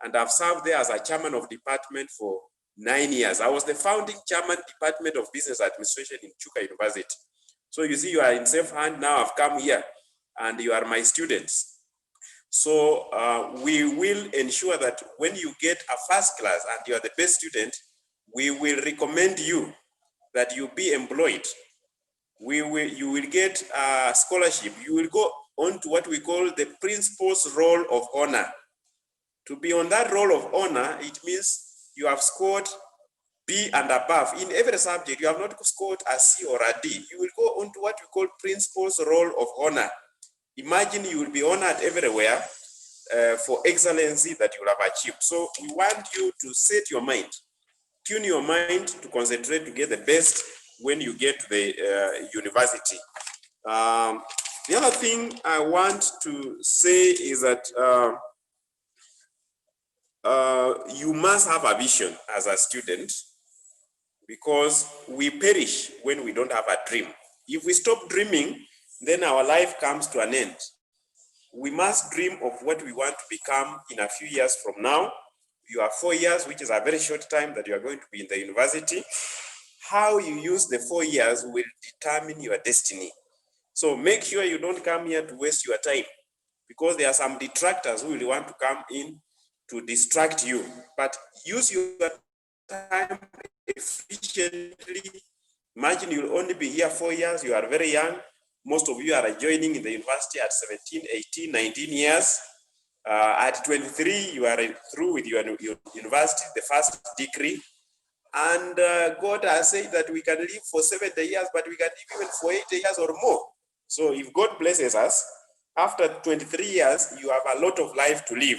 and I've served there as a chairman of department for 9 years. I was the founding chairman, Department of Business Administration in Chuka University. So you see, you are in safe hand now. I've come here and you are my students. So we will ensure that when you get a first class and you are the best student, we will recommend you that you be employed. You will get a scholarship. You will go on to what we call the principal's roll of honor. To be on that roll of honor, it means you have scored B and above. In every subject, you have not scored a C or a D. You will go on to what we call principal's roll of honor. Imagine you will be honored everywhere for excellency that you will have achieved. So we want you to set your mind, tune your mind to concentrate to get the best when you get to the university. The other thing I want to say is that you must have a vision as a student, because we perish when we don't have a dream. If we stop dreaming, then our life comes to an end. We must dream of what we want to become in a few years from now. You have 4 years, which is a very short time that you are going to be in the university. How you use the 4 years will determine your destiny. So make sure you don't come here to waste your time, because there are some detractors who will want to come in to distract you. But use your time efficiently. Imagine you'll only be here 4 years. You are very young. Most of you are joining in the university at 17, 18, 19 years. At 23, you are through with your university, the first degree. And God has said that we can live for 70 years, but we can live even for 80 years or more. So if God blesses us, after 23 years, you have a lot of life to live.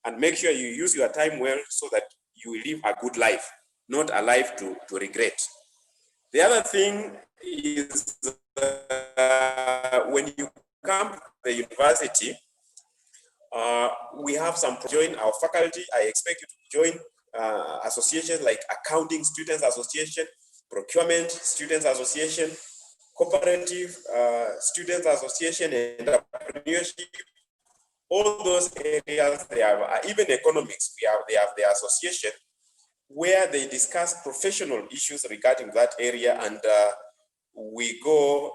And make sure you use your time well so that you will live a good life, not a life to regret. The other thing is when you come to the university, we have some join our faculty. I expect you to join associations like Accounting Students Association, Procurement Students Association, Cooperative Students Association, and Entrepreneurship. All those areas, they have even economics. They have their association where they discuss professional issues regarding that area, and we go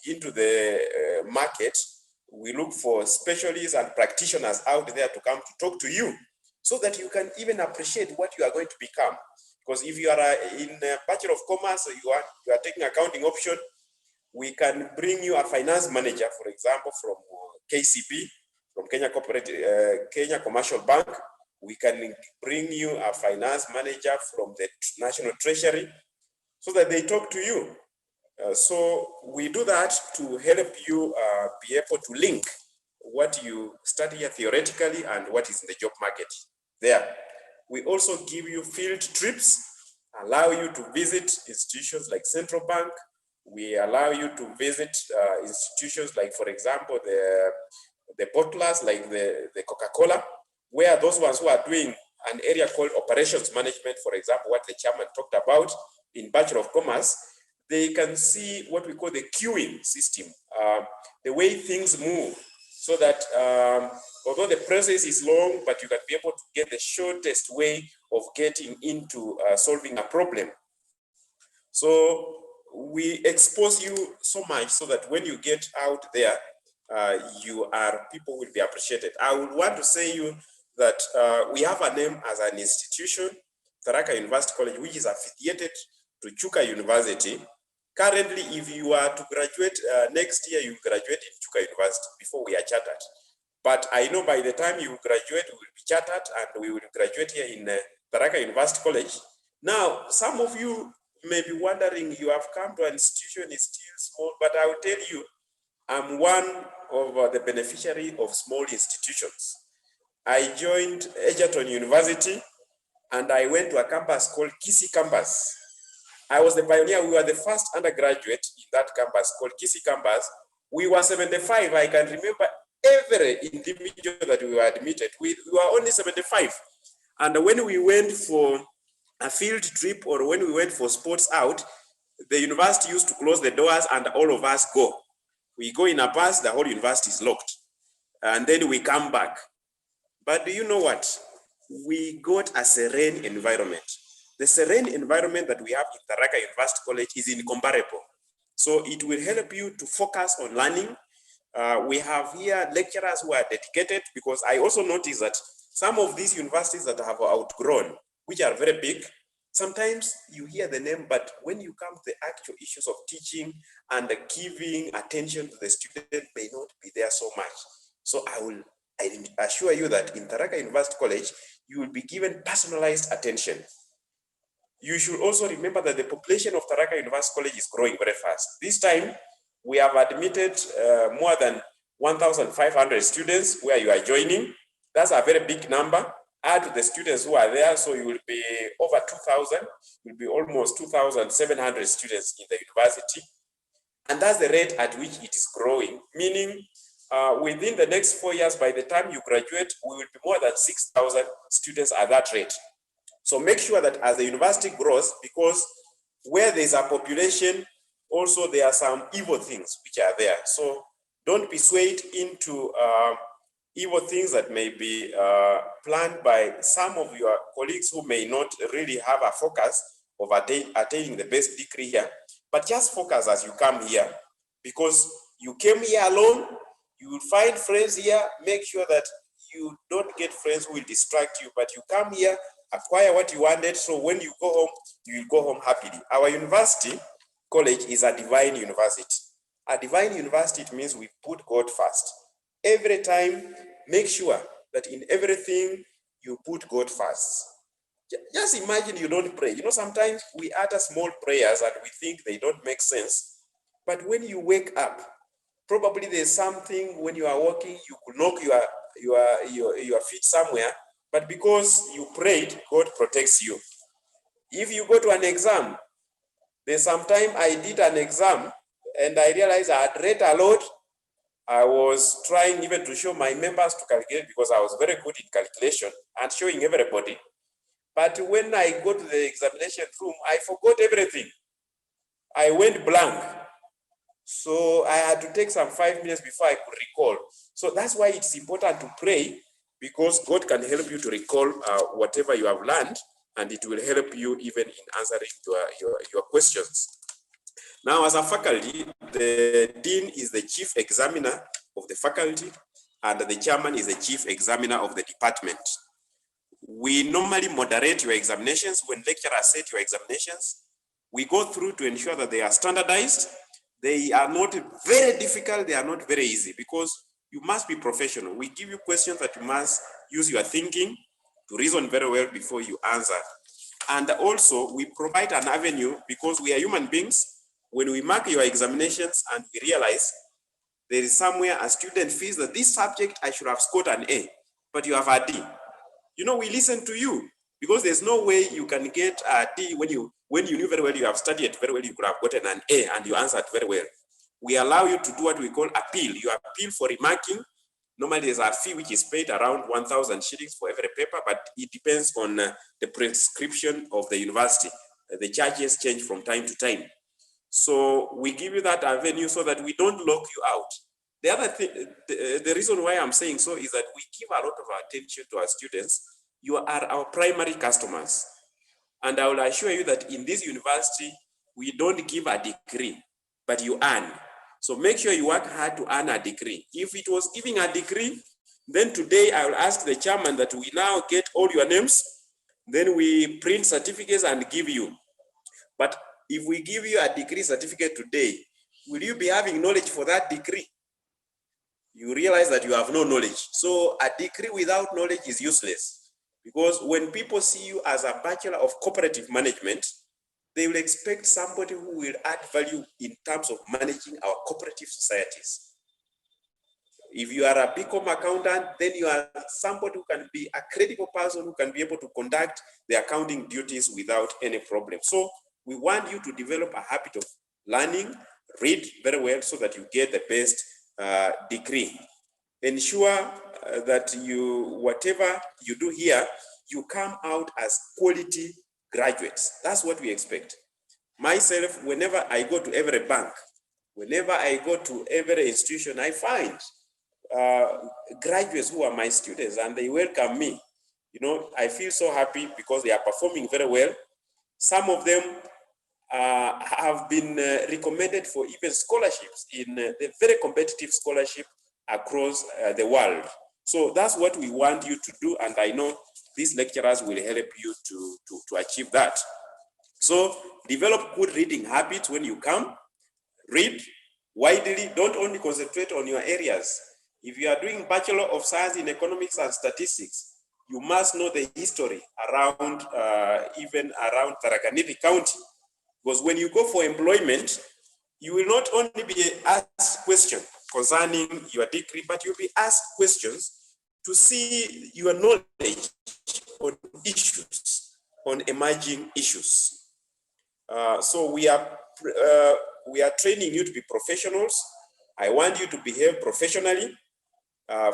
into the market. We look for specialists and practitioners out there to come to talk to you, so that you can even appreciate what you are going to become. Because if you are in a Bachelor of Commerce, you are taking accounting option, we can bring you a finance manager, for example, from KCB, from Kenya Commercial Bank. We can bring you a finance manager from the National Treasury, so that they talk to you. So we do that to help you be able to link what you study here theoretically and what is in the job market there. We also give you field trips, allow you to visit institutions like Central Bank. We allow you to visit institutions like, for example, the bottlers like the Coca-Cola, where those ones who are doing an area called operations management, for example, what the chairman talked about in Bachelor of Commerce, they can see what we call the queuing system, the way things move, so that although the process is long, but you can be able to get the shortest way of getting into solving a problem. So we expose you so much so that when you get out there, people will be appreciated. I would want to say you that we have a name as an institution, Tharaka University College, which is affiliated to Chuka University. Currently, if you are to graduate next year, you graduate in Chuka University before we are chartered. But I know by the time you graduate, we will be chartered and we will graduate here in Tharaka University College. Now, some of you You may be wondering, you have come to an institution, is still small, but I will tell you, I'm one of the beneficiary of small institutions. I joined Egerton University and I went to a campus called Kisii campus. I was the pioneer. We were the first undergraduate in that campus called Kisii campus. We were 75. I can remember every individual that we were admitted. We were only 75. And when we went for a field trip or when we went for sports out, the university used to close the doors and all of us go. We go in a bus, the whole university is locked. And then we come back. But do you know what? We got a serene environment. The serene environment that we have in Tharaka University College is incomparable. So it will help you to focus on learning. We have here lecturers who are dedicated, because I also noticed that some of these universities that have outgrown, which are very big, sometimes you hear the name, but when you come to the actual issues of teaching and giving attention to the student may not be there so much. So I assure you that in Tharaka University College, you will be given personalized attention. You should also remember that the population of Tharaka University College is growing very fast. This time, we have admitted more than 1,500 students where you are joining. That's a very big number. Add to the students who are there, so you will be over 2,000, will be almost 2,700 students in the university. And that's the rate at which it is growing, meaning within the next 4 years, by the time you graduate, we will be more than 6,000 students at that rate. So make sure that as the university grows, because where there's a population, also there are some evil things which are there. So don't be swayed into evil things that may be planned by some of your colleagues who may not really have a focus of attaining the best degree here. But just focus as you come here, because you came here alone. You will find friends here. Make sure that you don't get friends who will distract you, but you come here, acquire what you wanted, so when you go home, you will go home happily. Our university college is a divine university. A divine university, it means we put God first. Every time, make sure that in everything you put God first. Just imagine you don't pray. You know, sometimes we utter small prayers and we think they don't make sense. But when you wake up, probably there's something when you are walking, you could knock your feet somewhere, but because you prayed, God protects you. If you go to an exam, there's some time I did an exam and I realized I had read a lot. I was trying even to show my members to calculate because I was very good in calculation and showing everybody. But when I go to the examination room, I forgot everything. I went blank. So I had to take some 5 minutes before I could recall. So that's why it's important to pray, because God can help you to recall whatever you have learned, and it will help you even in answering your questions. Now, as a faculty, the dean is the chief examiner of the faculty, and the chairman is the chief examiner of the department. We normally moderate your examinations. When lecturers set your examinations, we go through to ensure that they are standardized. They are not very difficult, they are not very easy, because you must be professional. We give you questions that you must use your thinking to reason very well before you answer. And also, we provide an avenue, because we are human beings. When we mark your examinations and we realize there is somewhere a student feels that this subject I should have scored an A, but you have a D. You know, we listen to you, because there's no way you can get a D when you knew very well, you have studied very well, you could have gotten an A and you answered very well. We allow you to do what we call appeal. You appeal for remarking. Normally there's a fee which is paid around 1,000 shillings for every paper, but it depends on the prescription of the university. The charges change from time to time. So we give you that avenue so that we don't lock you out. The other thing, the reason why I'm saying so is that we give a lot of attention to our students. You are our primary customers. And I will assure you that in this university, we don't give a degree, but you earn. So make sure you work hard to earn a degree. If it was giving a degree, then today I will ask the chairman that we now get all your names, then we print certificates and give you. But if we give you a degree certificate today, will you be having knowledge for that degree? You realize that you have no knowledge. So a degree without knowledge is useless. Because when people see you as a Bachelor of Cooperative Management, they will expect somebody who will add value in terms of managing our cooperative societies. If you are a BCom accountant, then you are somebody who can be a credible person who can be able to conduct the accounting duties without any problem. So we want you to develop a habit of learning, read very well so that you get the best degree. Ensure that whatever you do here, you come out as quality graduates. That's what we expect. Myself, whenever I go to every bank, whenever I go to every institution, I find graduates who are my students and they welcome me. You know, I feel so happy because they are performing very well. Some of them have been recommended for even scholarships in the very competitive scholarship across the world. So that's what we want you to do, and I know these lecturers will help you to achieve that. So develop good reading habits when you come. Read widely, don't only concentrate on your areas. If you are doing Bachelor of Science in Economics and Statistics, you must know the history around, even around Tharaka Nithi County. Because when you go for employment, you will not only be asked questions concerning your degree, but you'll be asked questions to see your knowledge on issues, on emerging issues. So we are training you to be professionals. I want you to behave professionally.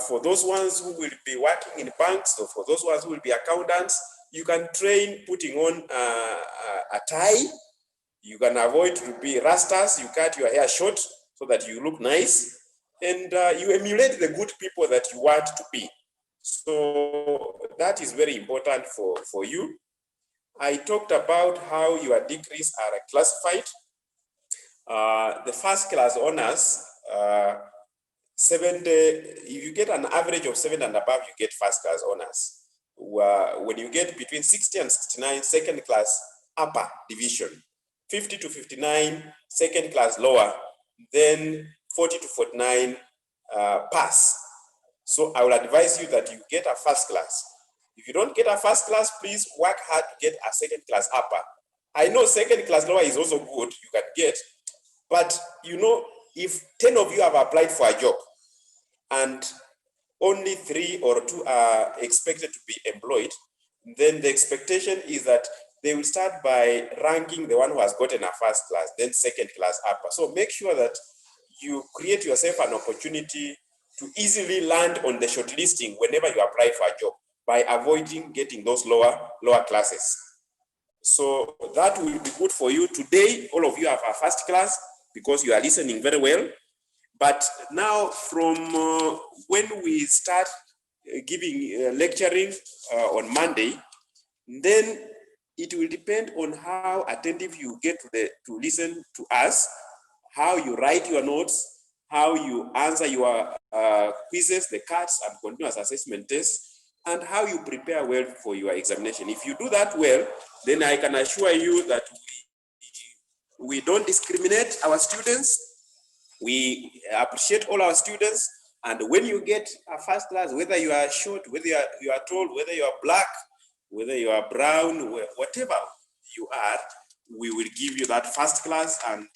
For those ones who will be working in banks, or for those ones who will be accountants, you can train putting on a tie. You can avoid to be rastas. You cut your hair short so that you look nice, and you emulate the good people that you want to be. So that is very important for you. I talked about how your degrees are classified. The first class honors, 70, if you get an average of 7 and above, you get first class honors. When you get between 60 and 69, second class upper division, 50 to 59, second class lower, then 40 to 49 pass. So I will advise you that you get a first class. If you don't get a first class, please work hard to get a second class upper. I know second class lower is also good, you can get, but you know, if 10 of you have applied for a job and only 3 or 2 are expected to be employed, then the expectation is that they will start by ranking the one who has gotten a first class, then second class upper. So make sure that you create yourself an opportunity to easily land on the shortlisting whenever you apply for a job by avoiding getting those lower classes. So that will be good for you. Today, all of you have a first class because you are listening very well. But now from when we start giving lecturing on Monday, then it will depend on how attentive you get to listen to us, how you write your notes, how you answer your quizzes, the CATs and continuous assessment tests, and how you prepare well for your examination. If you do that well, then I can assure you that we don't discriminate our students. We appreciate all our students. And when you get a first class, whether you are short, whether you are tall, whether you are black, whether you are brown, whatever you are, we will give you that first class, and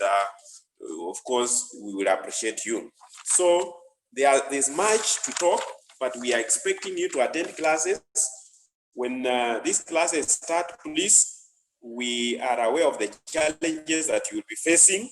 of course, we will appreciate you. So there's much to talk, but we are expecting you to attend classes. When these classes start, please, we are aware of the challenges that you will be facing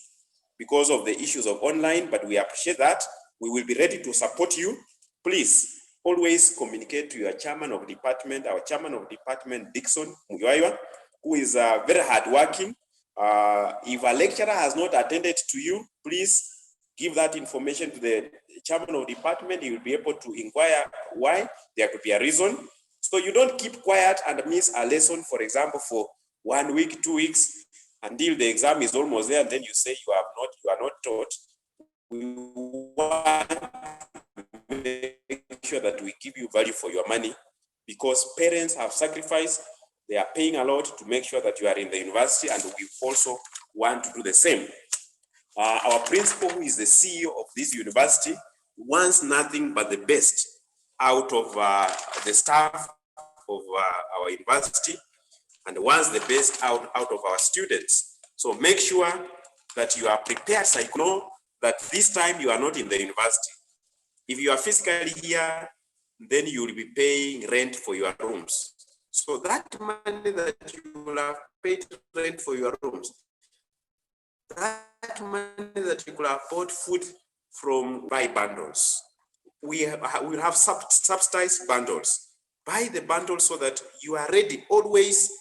because of the issues of online, but we appreciate that. We will be ready to support you. Please, always communicate to your chairman of department, our chairman of department, Dixon Mugiwaiwa, who is very hardworking. If a lecturer has not attended to you, please give that information to the chairman of department. He will be able to inquire why. There could be a reason. So you don't keep quiet and miss a lesson, for example, for 1 week, 2 weeks, until the exam is almost there, and then you say you are not taught. We want to make sure that we give you value for your money, because parents have sacrificed. They are paying a lot to make sure that you are in the university, and we also want to do the same. Our principal, who is the CEO of this university, wants nothing but the best out of the staff of our university. and wants the best out of our students. So make sure that you are prepared, know that this time you are not in the university. If you are physically here, then you will be paying rent for your rooms. So that money that you will have paid rent for your rooms, that money that you could have bought food from, buy bundles. We will have subsidized bundles. Buy the bundles so that you are ready. Always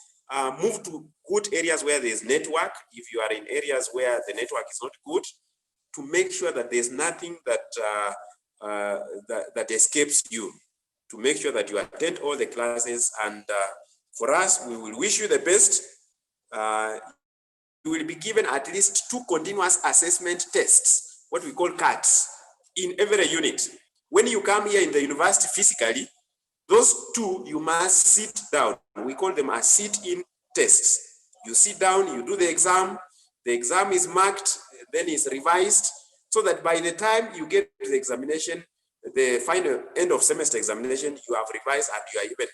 move to good areas where there is network. If you are in areas where the network is not good, to make sure that there's nothing that that escapes you, to make sure that you attend all the classes. And for us, we will wish you the best. You will be given at least 2 continuous assessment tests, what we call CATs, in every unit. When you come here in the university physically, those 2, you must sit down. We call them a sit-in tests. You sit down, you do the exam is marked, then is revised, so that by the time you get to the examination, the final end of semester examination, you have revised and you are even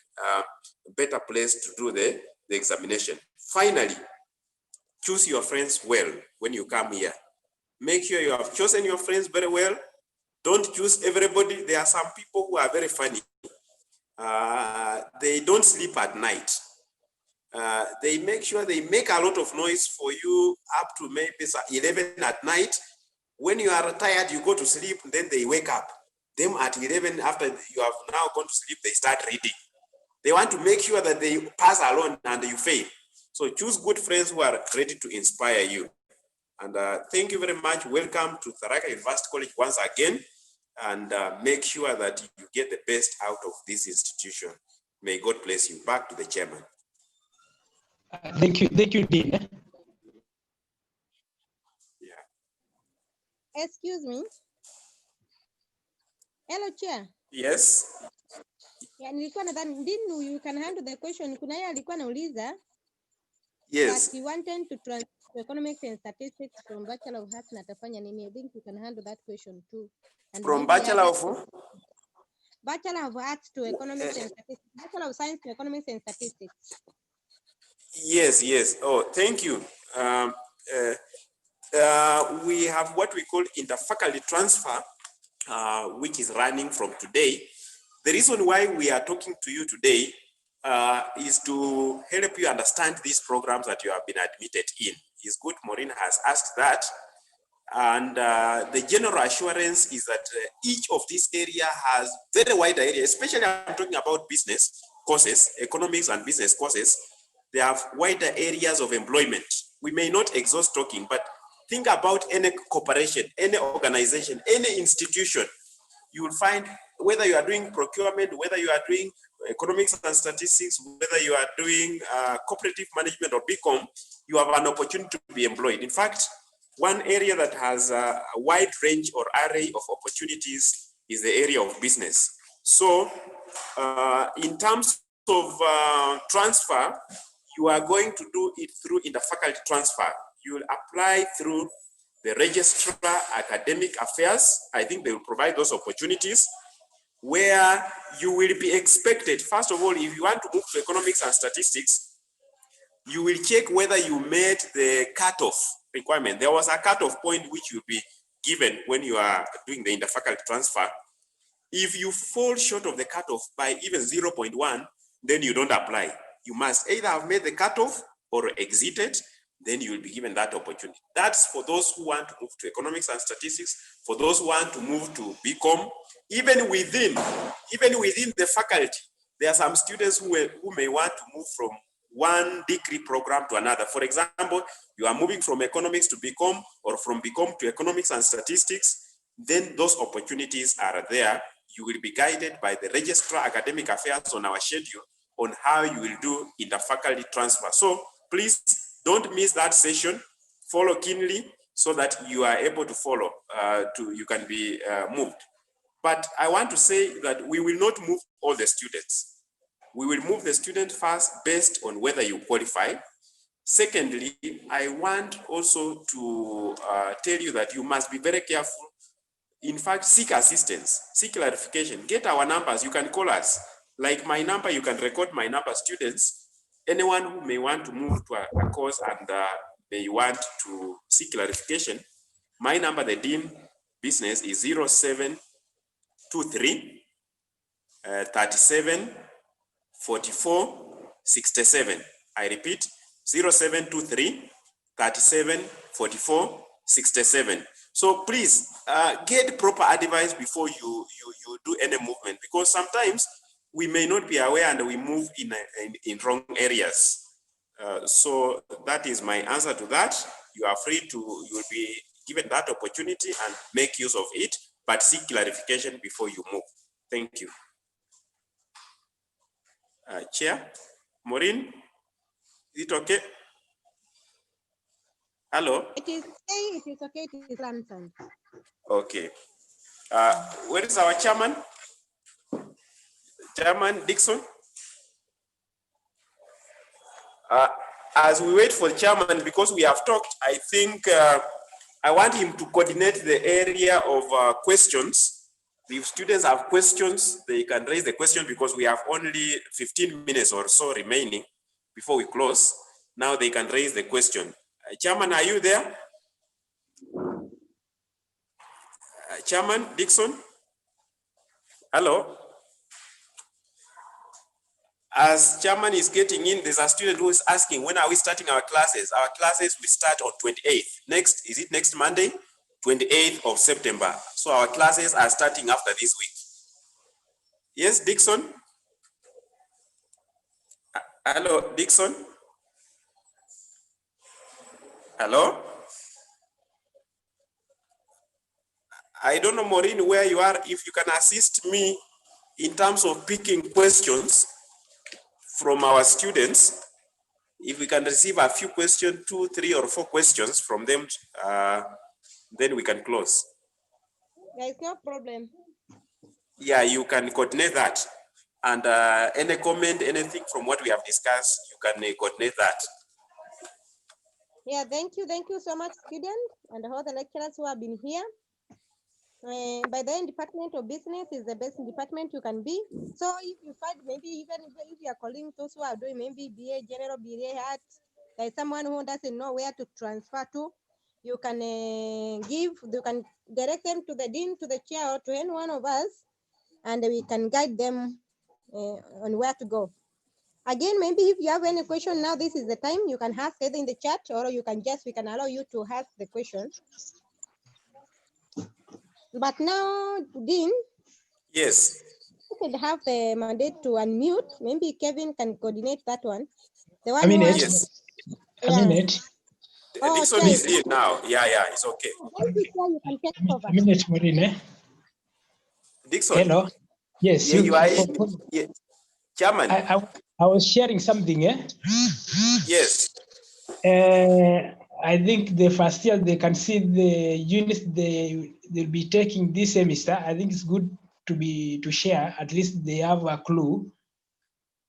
better placed to do the examination. Finally, choose your friends well when you come here. Make sure you have chosen your friends very well. Don't choose everybody. There are some people who are very funny. They don't sleep at night. They make sure they make a lot of noise for you up to maybe 11 at night. When you are tired, you go to sleep, then they wake up. Them at 11, after you have now gone to sleep, they start reading. They want to make sure that they pass along and you fail. So choose good friends who are ready to inspire you. And thank you very much. Welcome to Tharaka University College once again. And make sure that you get the best out of this institution. May God bless you. Back to the chairman. Thank you, Dean. Excuse me. Hello, Chair. Yes. Yeah, nilikuwa nadhani Dean, you can handle the question. Kuna yeye alikuwa anauliza. Yes. That he wanted to transfer economics and statistics from Bachelor of Arts na atafanya nini? I think you can handle that question too. And from Bachelor of Arts to Economics and Statistics. Bachelor of Science to Economics and Statistics. Yes. Oh, thank you. We have what we call interfaculty transfer, which is running from today. The reason why we are talking to you today is to help you understand these programs that you have been admitted in. It's good Maureen has asked that. And the general assurance is that each of these area has very wide area, especially I'm talking about business courses, economics and business courses. They have wider areas of employment. We may not exhaust talking, but think about any corporation, any organization, any institution. You will find whether you are doing procurement, whether you are doing economics and statistics, whether you are doing cooperative management or BCom, you have an opportunity to be employed. In fact, one area that has a wide range or array of opportunities is the area of business. So in terms of transfer, you are going to do it through interfaculty transfer. You will apply through the Registrar Academic Affairs. I think they will provide those opportunities where you will be expected. First of all, if you want to move to economics and statistics, you will check whether you met the cutoff requirement. There was a cutoff point which will be given when you are doing the interfaculty transfer. If you fall short of the cutoff by even 0.1, then you don't apply. You must either have made the cutoff or exited, then you will be given that opportunity. That's for those who want to move to economics and statistics, for those who want to move to BCom. Even within the faculty, there are some students who may want to move from one degree program to another. For example, you are moving from economics to BCom or from BCom to economics and statistics, then those opportunities are there. You will be guided by the Registrar Academic Affairs on our schedule on how you will do interfaculty transfer. So please don't miss that session. Follow keenly so that you are able to follow, you can be moved. But I want to say that we will not move all the students. We will move the student first based on whether you qualify. Secondly, I want also to tell you that you must be very careful. In fact, seek assistance, seek clarification, get our numbers. You can call us. Like my number, you can record my number, students. anyone who may want to move to a course and may want to seek clarification, my number, the Dean Business, is 0723 37 44 67. I repeat, 0723 37 44 67. So please get proper advice before you do any movement, because sometimes we may not be aware and we move in wrong areas. So that is my answer to that. You are free to, you will be given that opportunity and make use of it, but seek clarification before you move. Thank you. Chair, Maureen, is it okay? Hello? It is okay, it is answered. Okay. Where is our chairman? Chairman Dixon? As we wait for the chairman, because we have talked, I think I want him to coordinate the area of questions. If students have questions, they can raise the question, because we have only 15 minutes or so remaining before we close. Now they can raise the question. Chairman, are you there? Chairman Dixon? Hello? As chairman is getting in, there's a student who is asking, when are we starting our classes? Our classes will start on 28th. Is it next Monday? 28th of September. So our classes are starting after this week. Yes, Dixon? Hello, Dixon? Hello? I don't know, Maureen, where you are, if you can assist me in terms of picking questions from our students. If we can receive a few questions, 2, 3, or 4 questions from them, then we can close. There is no problem. Yeah, you can coordinate that. And any comment, anything from what we have discussed, you can coordinate that. Yeah, thank you so much, students, and all the lecturers who have been here. By the end, Department of Business is the best department you can be. So if you find, maybe even if you are calling those who are doing maybe BA, General BA Arts, there is someone who doesn't know where to transfer to, you can you can direct them to the dean, to the chair, or to any one of us, and we can guide them on where to go. Again, maybe if you have any question now, this is the time you can ask either in the chat, or you can we can allow you to ask the question. But now, Dean. Yes. You could have the mandate to unmute. Maybe Kevin can coordinate that one. The one I mean, who yes. Yeah. A minute. Oh, Dixon okay. is here now. Yeah, it's okay. You can take over. A minute, Maureen, eh? Dixon. Hello. Yes. Yeah, you are in. Yeah. Chairman. I was sharing something, eh? Yes. I think the first year they can see the units they'll be taking this semester. I think it's good to share. At least they have a clue.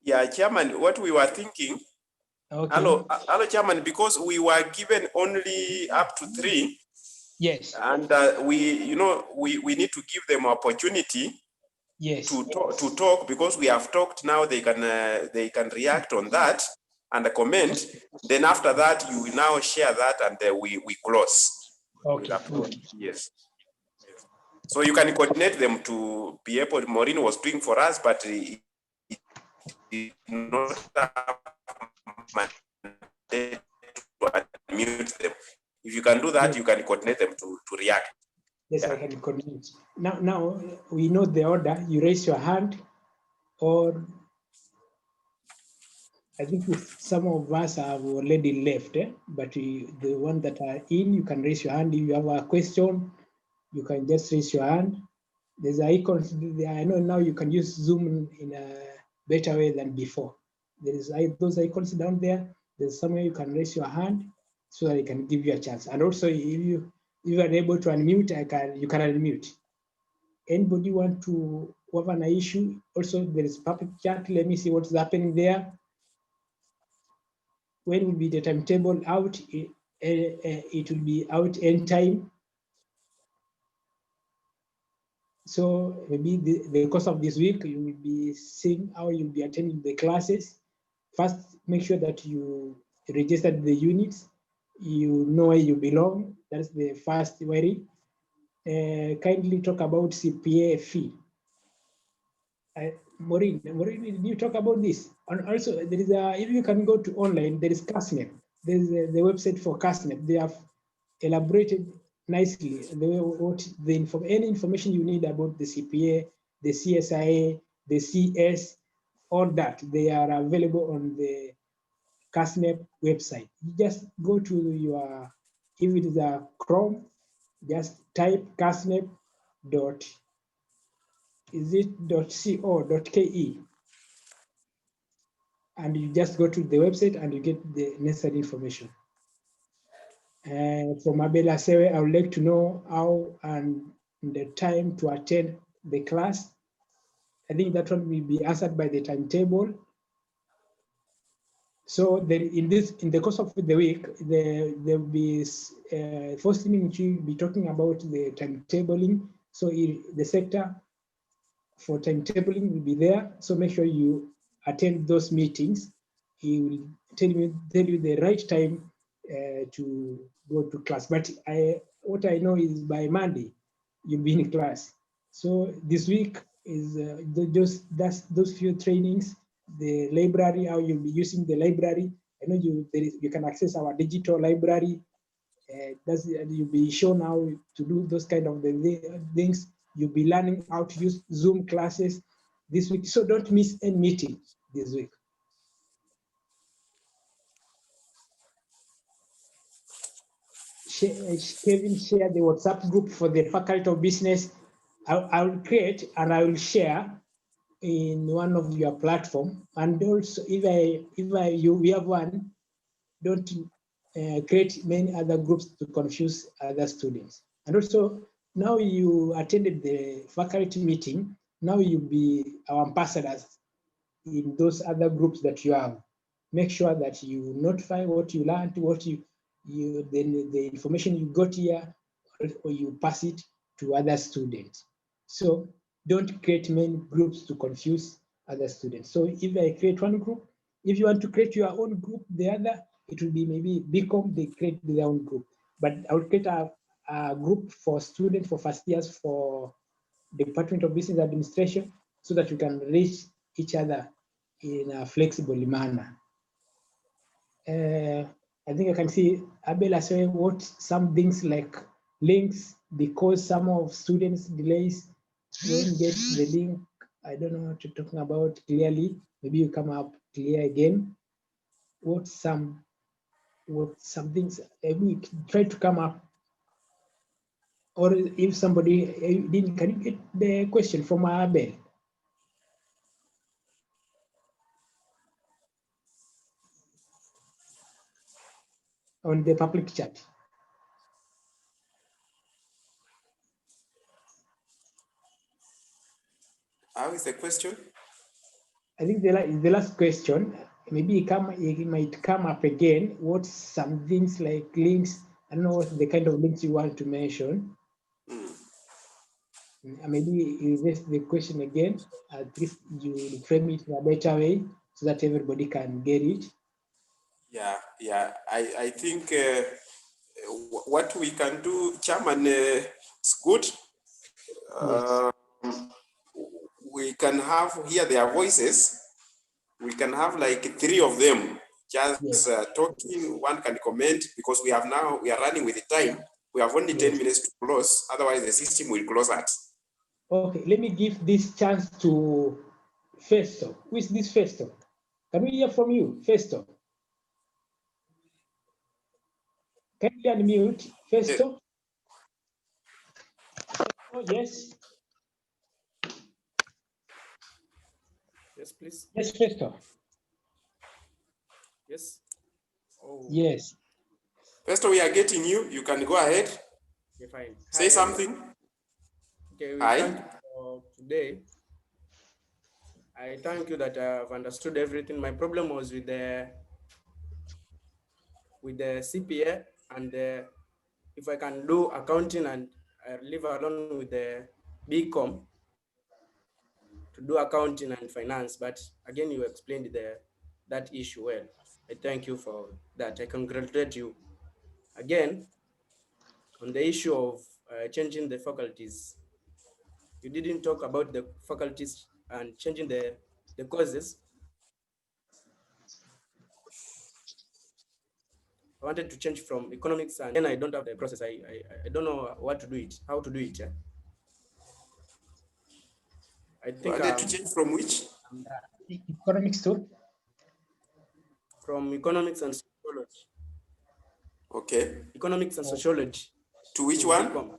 Yeah, Chairman, what we were thinking. Okay. Hello, Chairman, because we were given only up to 3. Yes. And we need to give them opportunity. Yes. To talk, because we have talked now. They can react on that and comment. Then after that, you will now share that, and we close. Okay. Yes. So you can coordinate them to be able. Maureen was doing for us, but it not to unmute them. If you can do that, you can coordinate them to react. Yes, I can coordinate. Now we know the order. You raise your hand, or I think some of us have already left, but the one that are in, you can raise your hand. If you have a question, you can just raise your hand. There's icons. I know now you can use Zoom in a better way than before. There is those icons down there. There's somewhere you can raise your hand so that I can give you a chance. And also, if you are able to unmute, you can unmute. Anybody want to have an issue? Also, there is public chat. Let me see what's happening there. When will be the timetable out? It will be out anytime. So maybe the course of this week, you will be seeing how you'll be attending the classes. first make sure that you registered the units, you know where you belong. That's the first worry. Kindly talk about CPA fee. Maureen, did you talk about this? And also, there is if you can go to online, there is CASNEP. There is the website for CASNEP. They have elaborated nicely any information you need about the CPA, the CSIA, the CS, all that. They are available on the CASNEP website. You just go to your, if it is a Chrome, just type casnep dot, is it .co.ke, and you just go to the website and you get the necessary information. From Abela Sewe, I would like to know how and the time to attend the class. I think that one will be answered by the timetable. So in the course of the week, there will be first thing which will be talking about the timetabling. So the sector for timetabling will be there. So make sure you attend those meetings. He will tell you the right time to go to class. But what I know is by Monday you'll be in class. So this week is those few trainings. The library, how you'll be using the library. I know you can access our digital library. You'll be shown how to do those kind of things. You'll be learning how to use Zoom classes this week. So don't miss any meeting this week. Kevin, share the WhatsApp group for the Faculty of Business. I will create and I will share in one of your platform. And also, we have one, don't create many other groups to confuse other students. And also, now you attended the faculty meeting, now you'll be our ambassadors in those other groups that you have. Make sure that you notify what you learned, then the information you got here, or you pass it to other students. So don't create many groups to confuse other students. So if I create one group, if you want to create your own group, the other, it will be maybe BCom, they create their own group. But I will create a group for students for first years for Department of Business Administration so that you can reach each other in a flexible manner. I think I can see Abel as well, what some things like links, because some of students delays don't get the link. I don't know what you're talking about clearly. Maybe you come up clear again. What some things, maybe try to come up. Or if somebody didn't, can you get the question from Abel? On the public chat. How is the question? I think the last question, maybe it might come up again. What's some things like links? I don't know what the kind of links you want to mention. Maybe you raise the question again. At least you frame it in a better way so that everybody can get it. Yeah. I think what we can do, Chairman, is good. We can hear their voices. We can have like 3 of them just talking. One can comment because we are running with the time. We have only 10 minutes to close. Otherwise, the system will close at. Okay, let me give this chance to Festo. Who is this Festo? Can we hear from you, Festo? Can you unmute, Festo? Oh, yes. Yes, please. Yes, Festo. Yes. Oh. Yes. Festo, we are getting you. You can go ahead. Okay, fine. Say something. Okay, Hi. Thank you for today. I thank you that I've understood everything. My problem was with the CPA, and if I can do accounting and leave alone with the BCom to do accounting and finance. But again, you explained that issue well. I thank you for that. I congratulate you. Again, on the issue of changing the faculties, you didn't talk about the faculties and changing the courses. I wanted to change from economics, and then I don't have the process. I don't know what to do it, how to do it. Yeah? I think wanted to change from which? Economics too? From economics and sociology. Okay. Economics and sociology. To which one? BCom.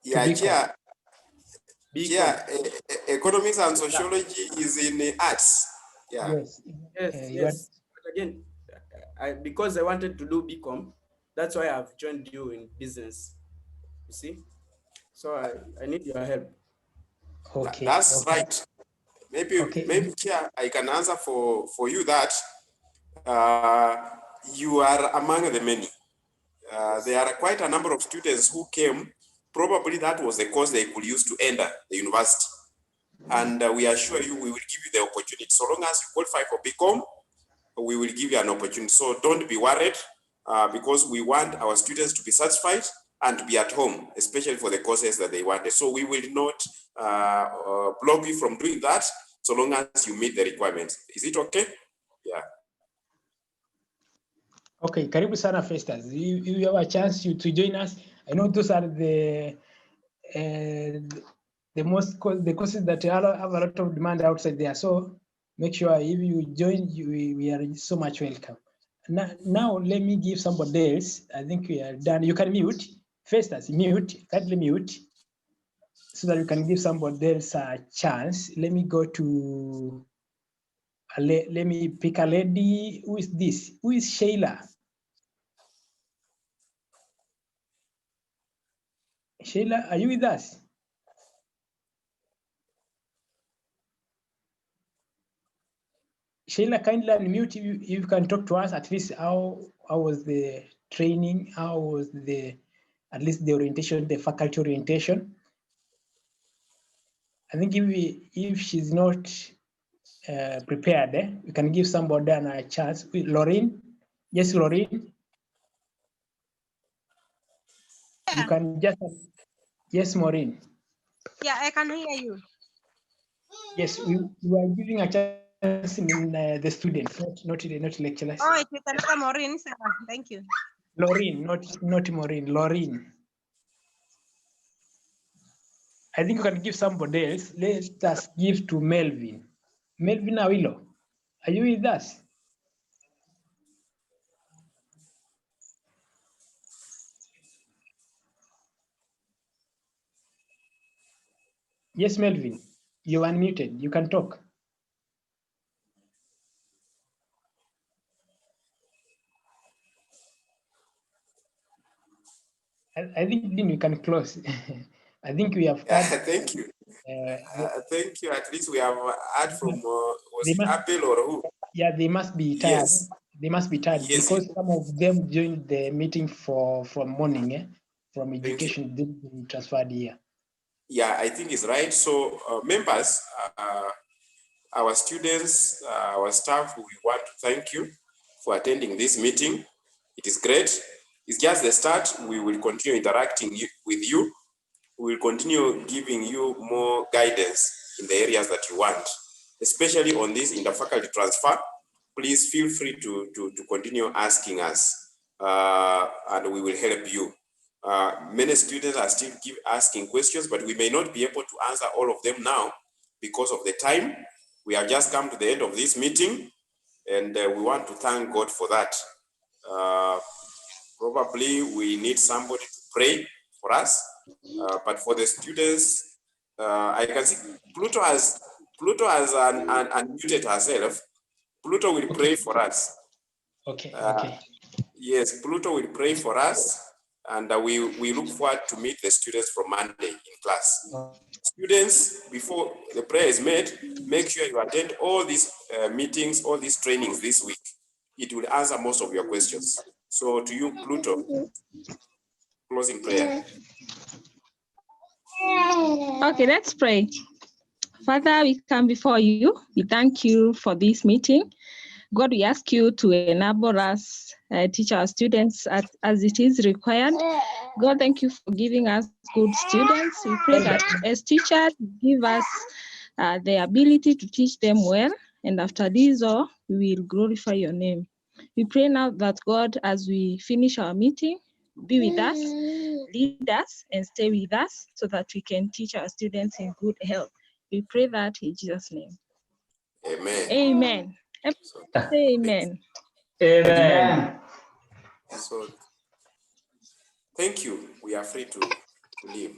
Yeah, Chair. BCom. Economics and sociology is in arts. Yeah. Yes. But again, because I wanted to do BCom, that's why I've joined you in business. You see? So I need your help. Okay. That's right. Maybe Chair, I can answer for you that you are among the many. There are quite a number of students who came. Probably that was the course they could use to enter the university. And we assure you, we will give you the opportunity. So long as you qualify for BCom, we will give you an opportunity. So don't be worried, because we want our students to be satisfied and to be at home, especially for the courses that they wanted. So we will not block you from doing that, so long as you meet the requirements. Is it okay? Yeah. Okay, karibu sana Festus. You have a chance to join us. I know those are the courses that have a lot of demand outside there. So make sure if you join, we are so much welcome. Now let me give somebody else. I think we are done. You can mute. Festus, mute. Kindly mute, so that you can give somebody else a chance. Let me go to. Let me pick a lady. Who is this? Who is Sheila? Sheila, are you with us? Sheila, kindly unmute if you can talk to us. At least how was the training? How was at least the orientation, the faculty orientation? I think if she's not prepared, we can give somebody a chance. Laureen, yes, Laureen. Yeah. You can just, yes, Maureen. Yeah, I can hear you. Yes, we are giving a chance in the students, not lecturers. Oh, it is another Maureen. Thank you. Laureen, not Maureen, Laureen. I think you can give somebody else. Let us give to Melvin. Melvin Awilo, are you with us? Yes, Melvin, you're unmuted. You can talk. I think then we can close. I think we have. Thank you. Thank you. At least we have heard from was it Abel or who? Yeah, they must be tired. Yes. They must be tired, yes, because some of them joined the meeting from morning, from education, didn't transferred here. Yeah, I think it's right. So members, our students, our staff, we want to thank you for attending this meeting. It is great. It's just the start. We will continue interacting with you. We will continue giving you more guidance in the areas that you want, especially on this interfaculty transfer. Please feel free to continue asking us, and we will help you. Many students are still asking questions, but we may not be able to answer all of them now because of the time. We have just come to the end of this meeting, and we want to thank God for that. Probably we need somebody to pray for us, but for the students, I can see Pluto has unmuted herself. Pluto will pray for us. Okay. Yes, Pluto will pray for us, and we look forward to meet the students from Monday in class. Students, before the prayer is made, make sure you attend all these meetings, all these trainings this week. It will answer most of your questions. So to you, Pluto, closing prayer. Okay, let's pray. Father, we come before you. We thank you for this meeting. God, we ask you to enable us, teach our students as it is required. God, thank you for giving us good students. We pray that as teachers, give us the ability to teach them well. And after this all, we will glorify your name. We pray now that God, as we finish our meeting, be with us, lead us, and stay with us so that we can teach our students in good health. We pray that in Jesus' name. Amen. Amen. Say amen. Amen. So thank you. We are free to leave.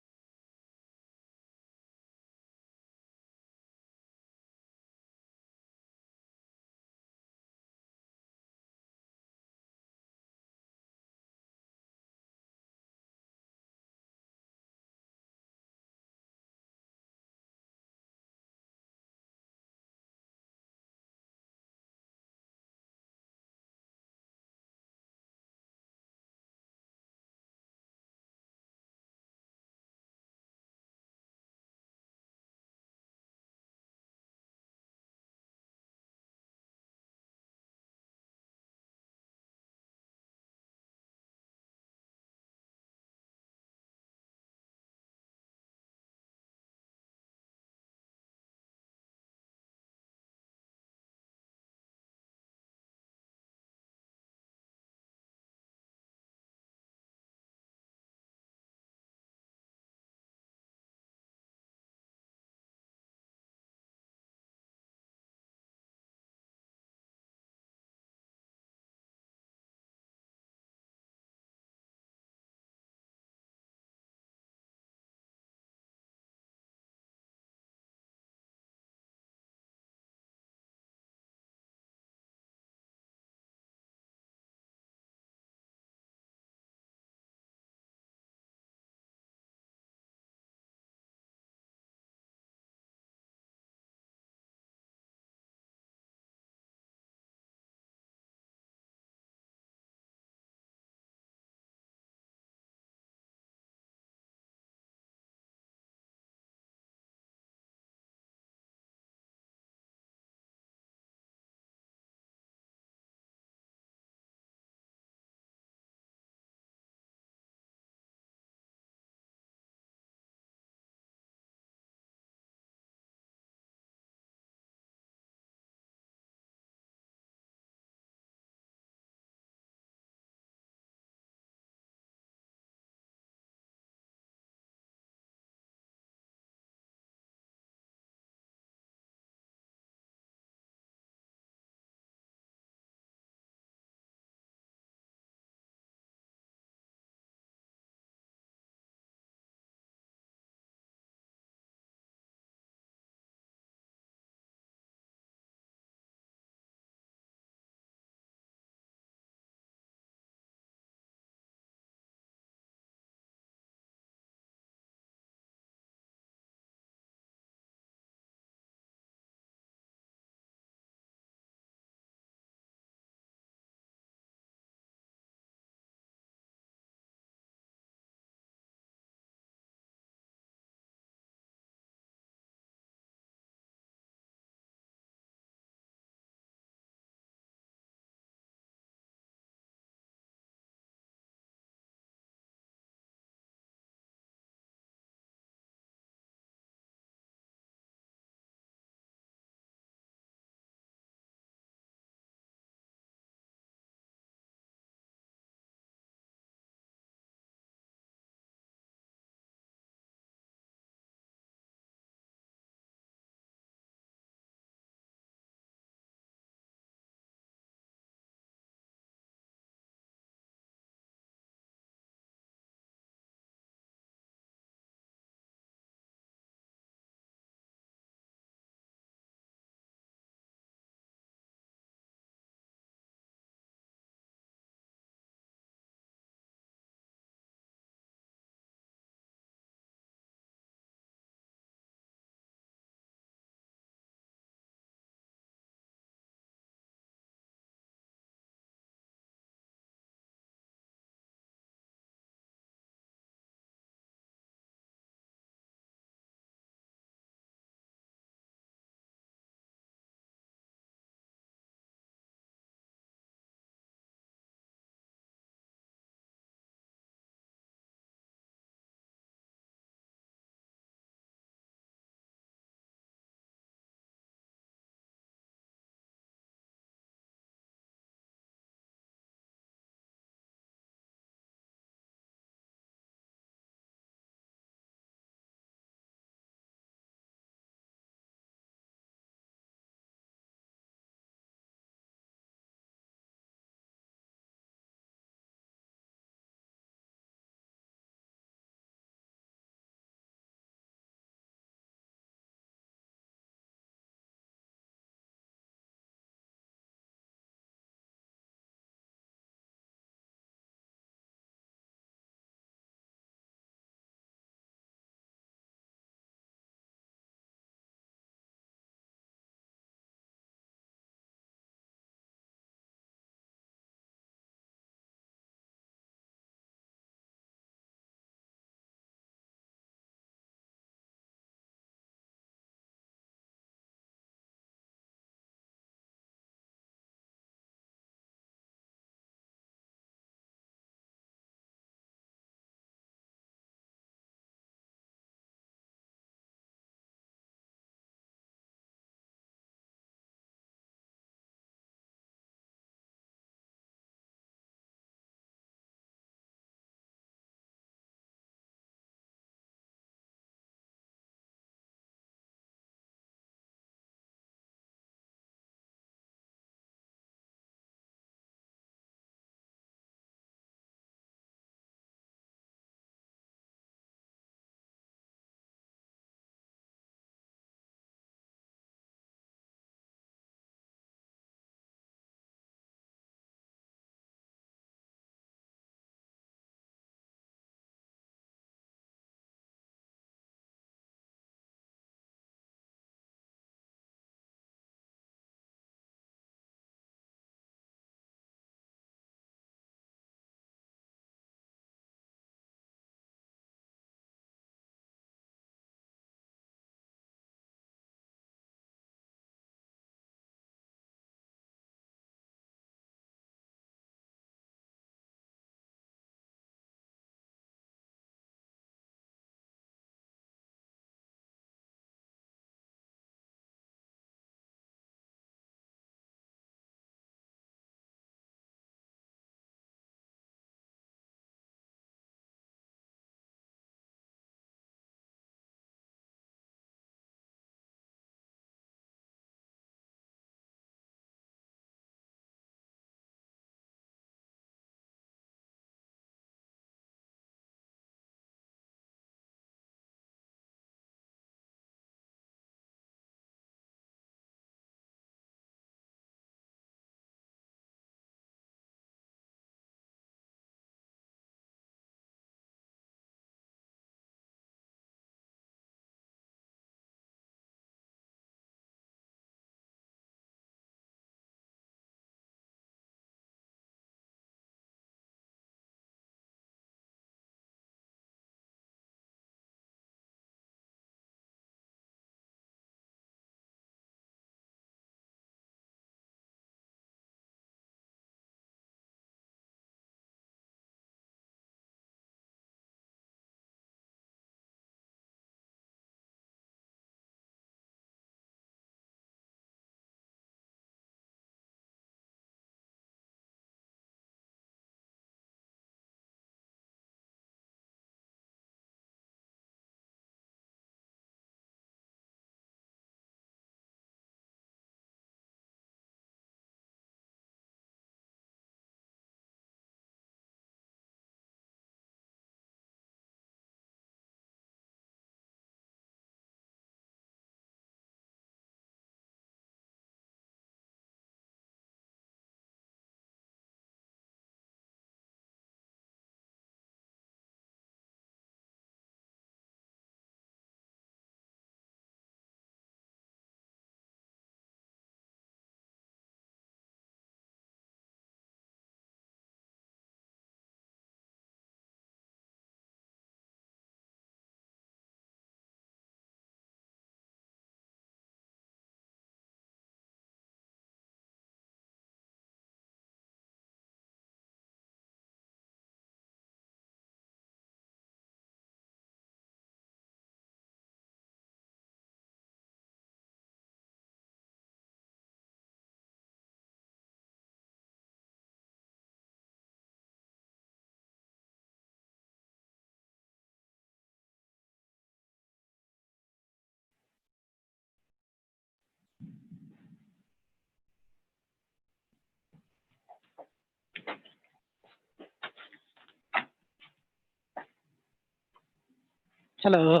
Hello.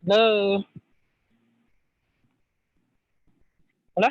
Hello. Hello.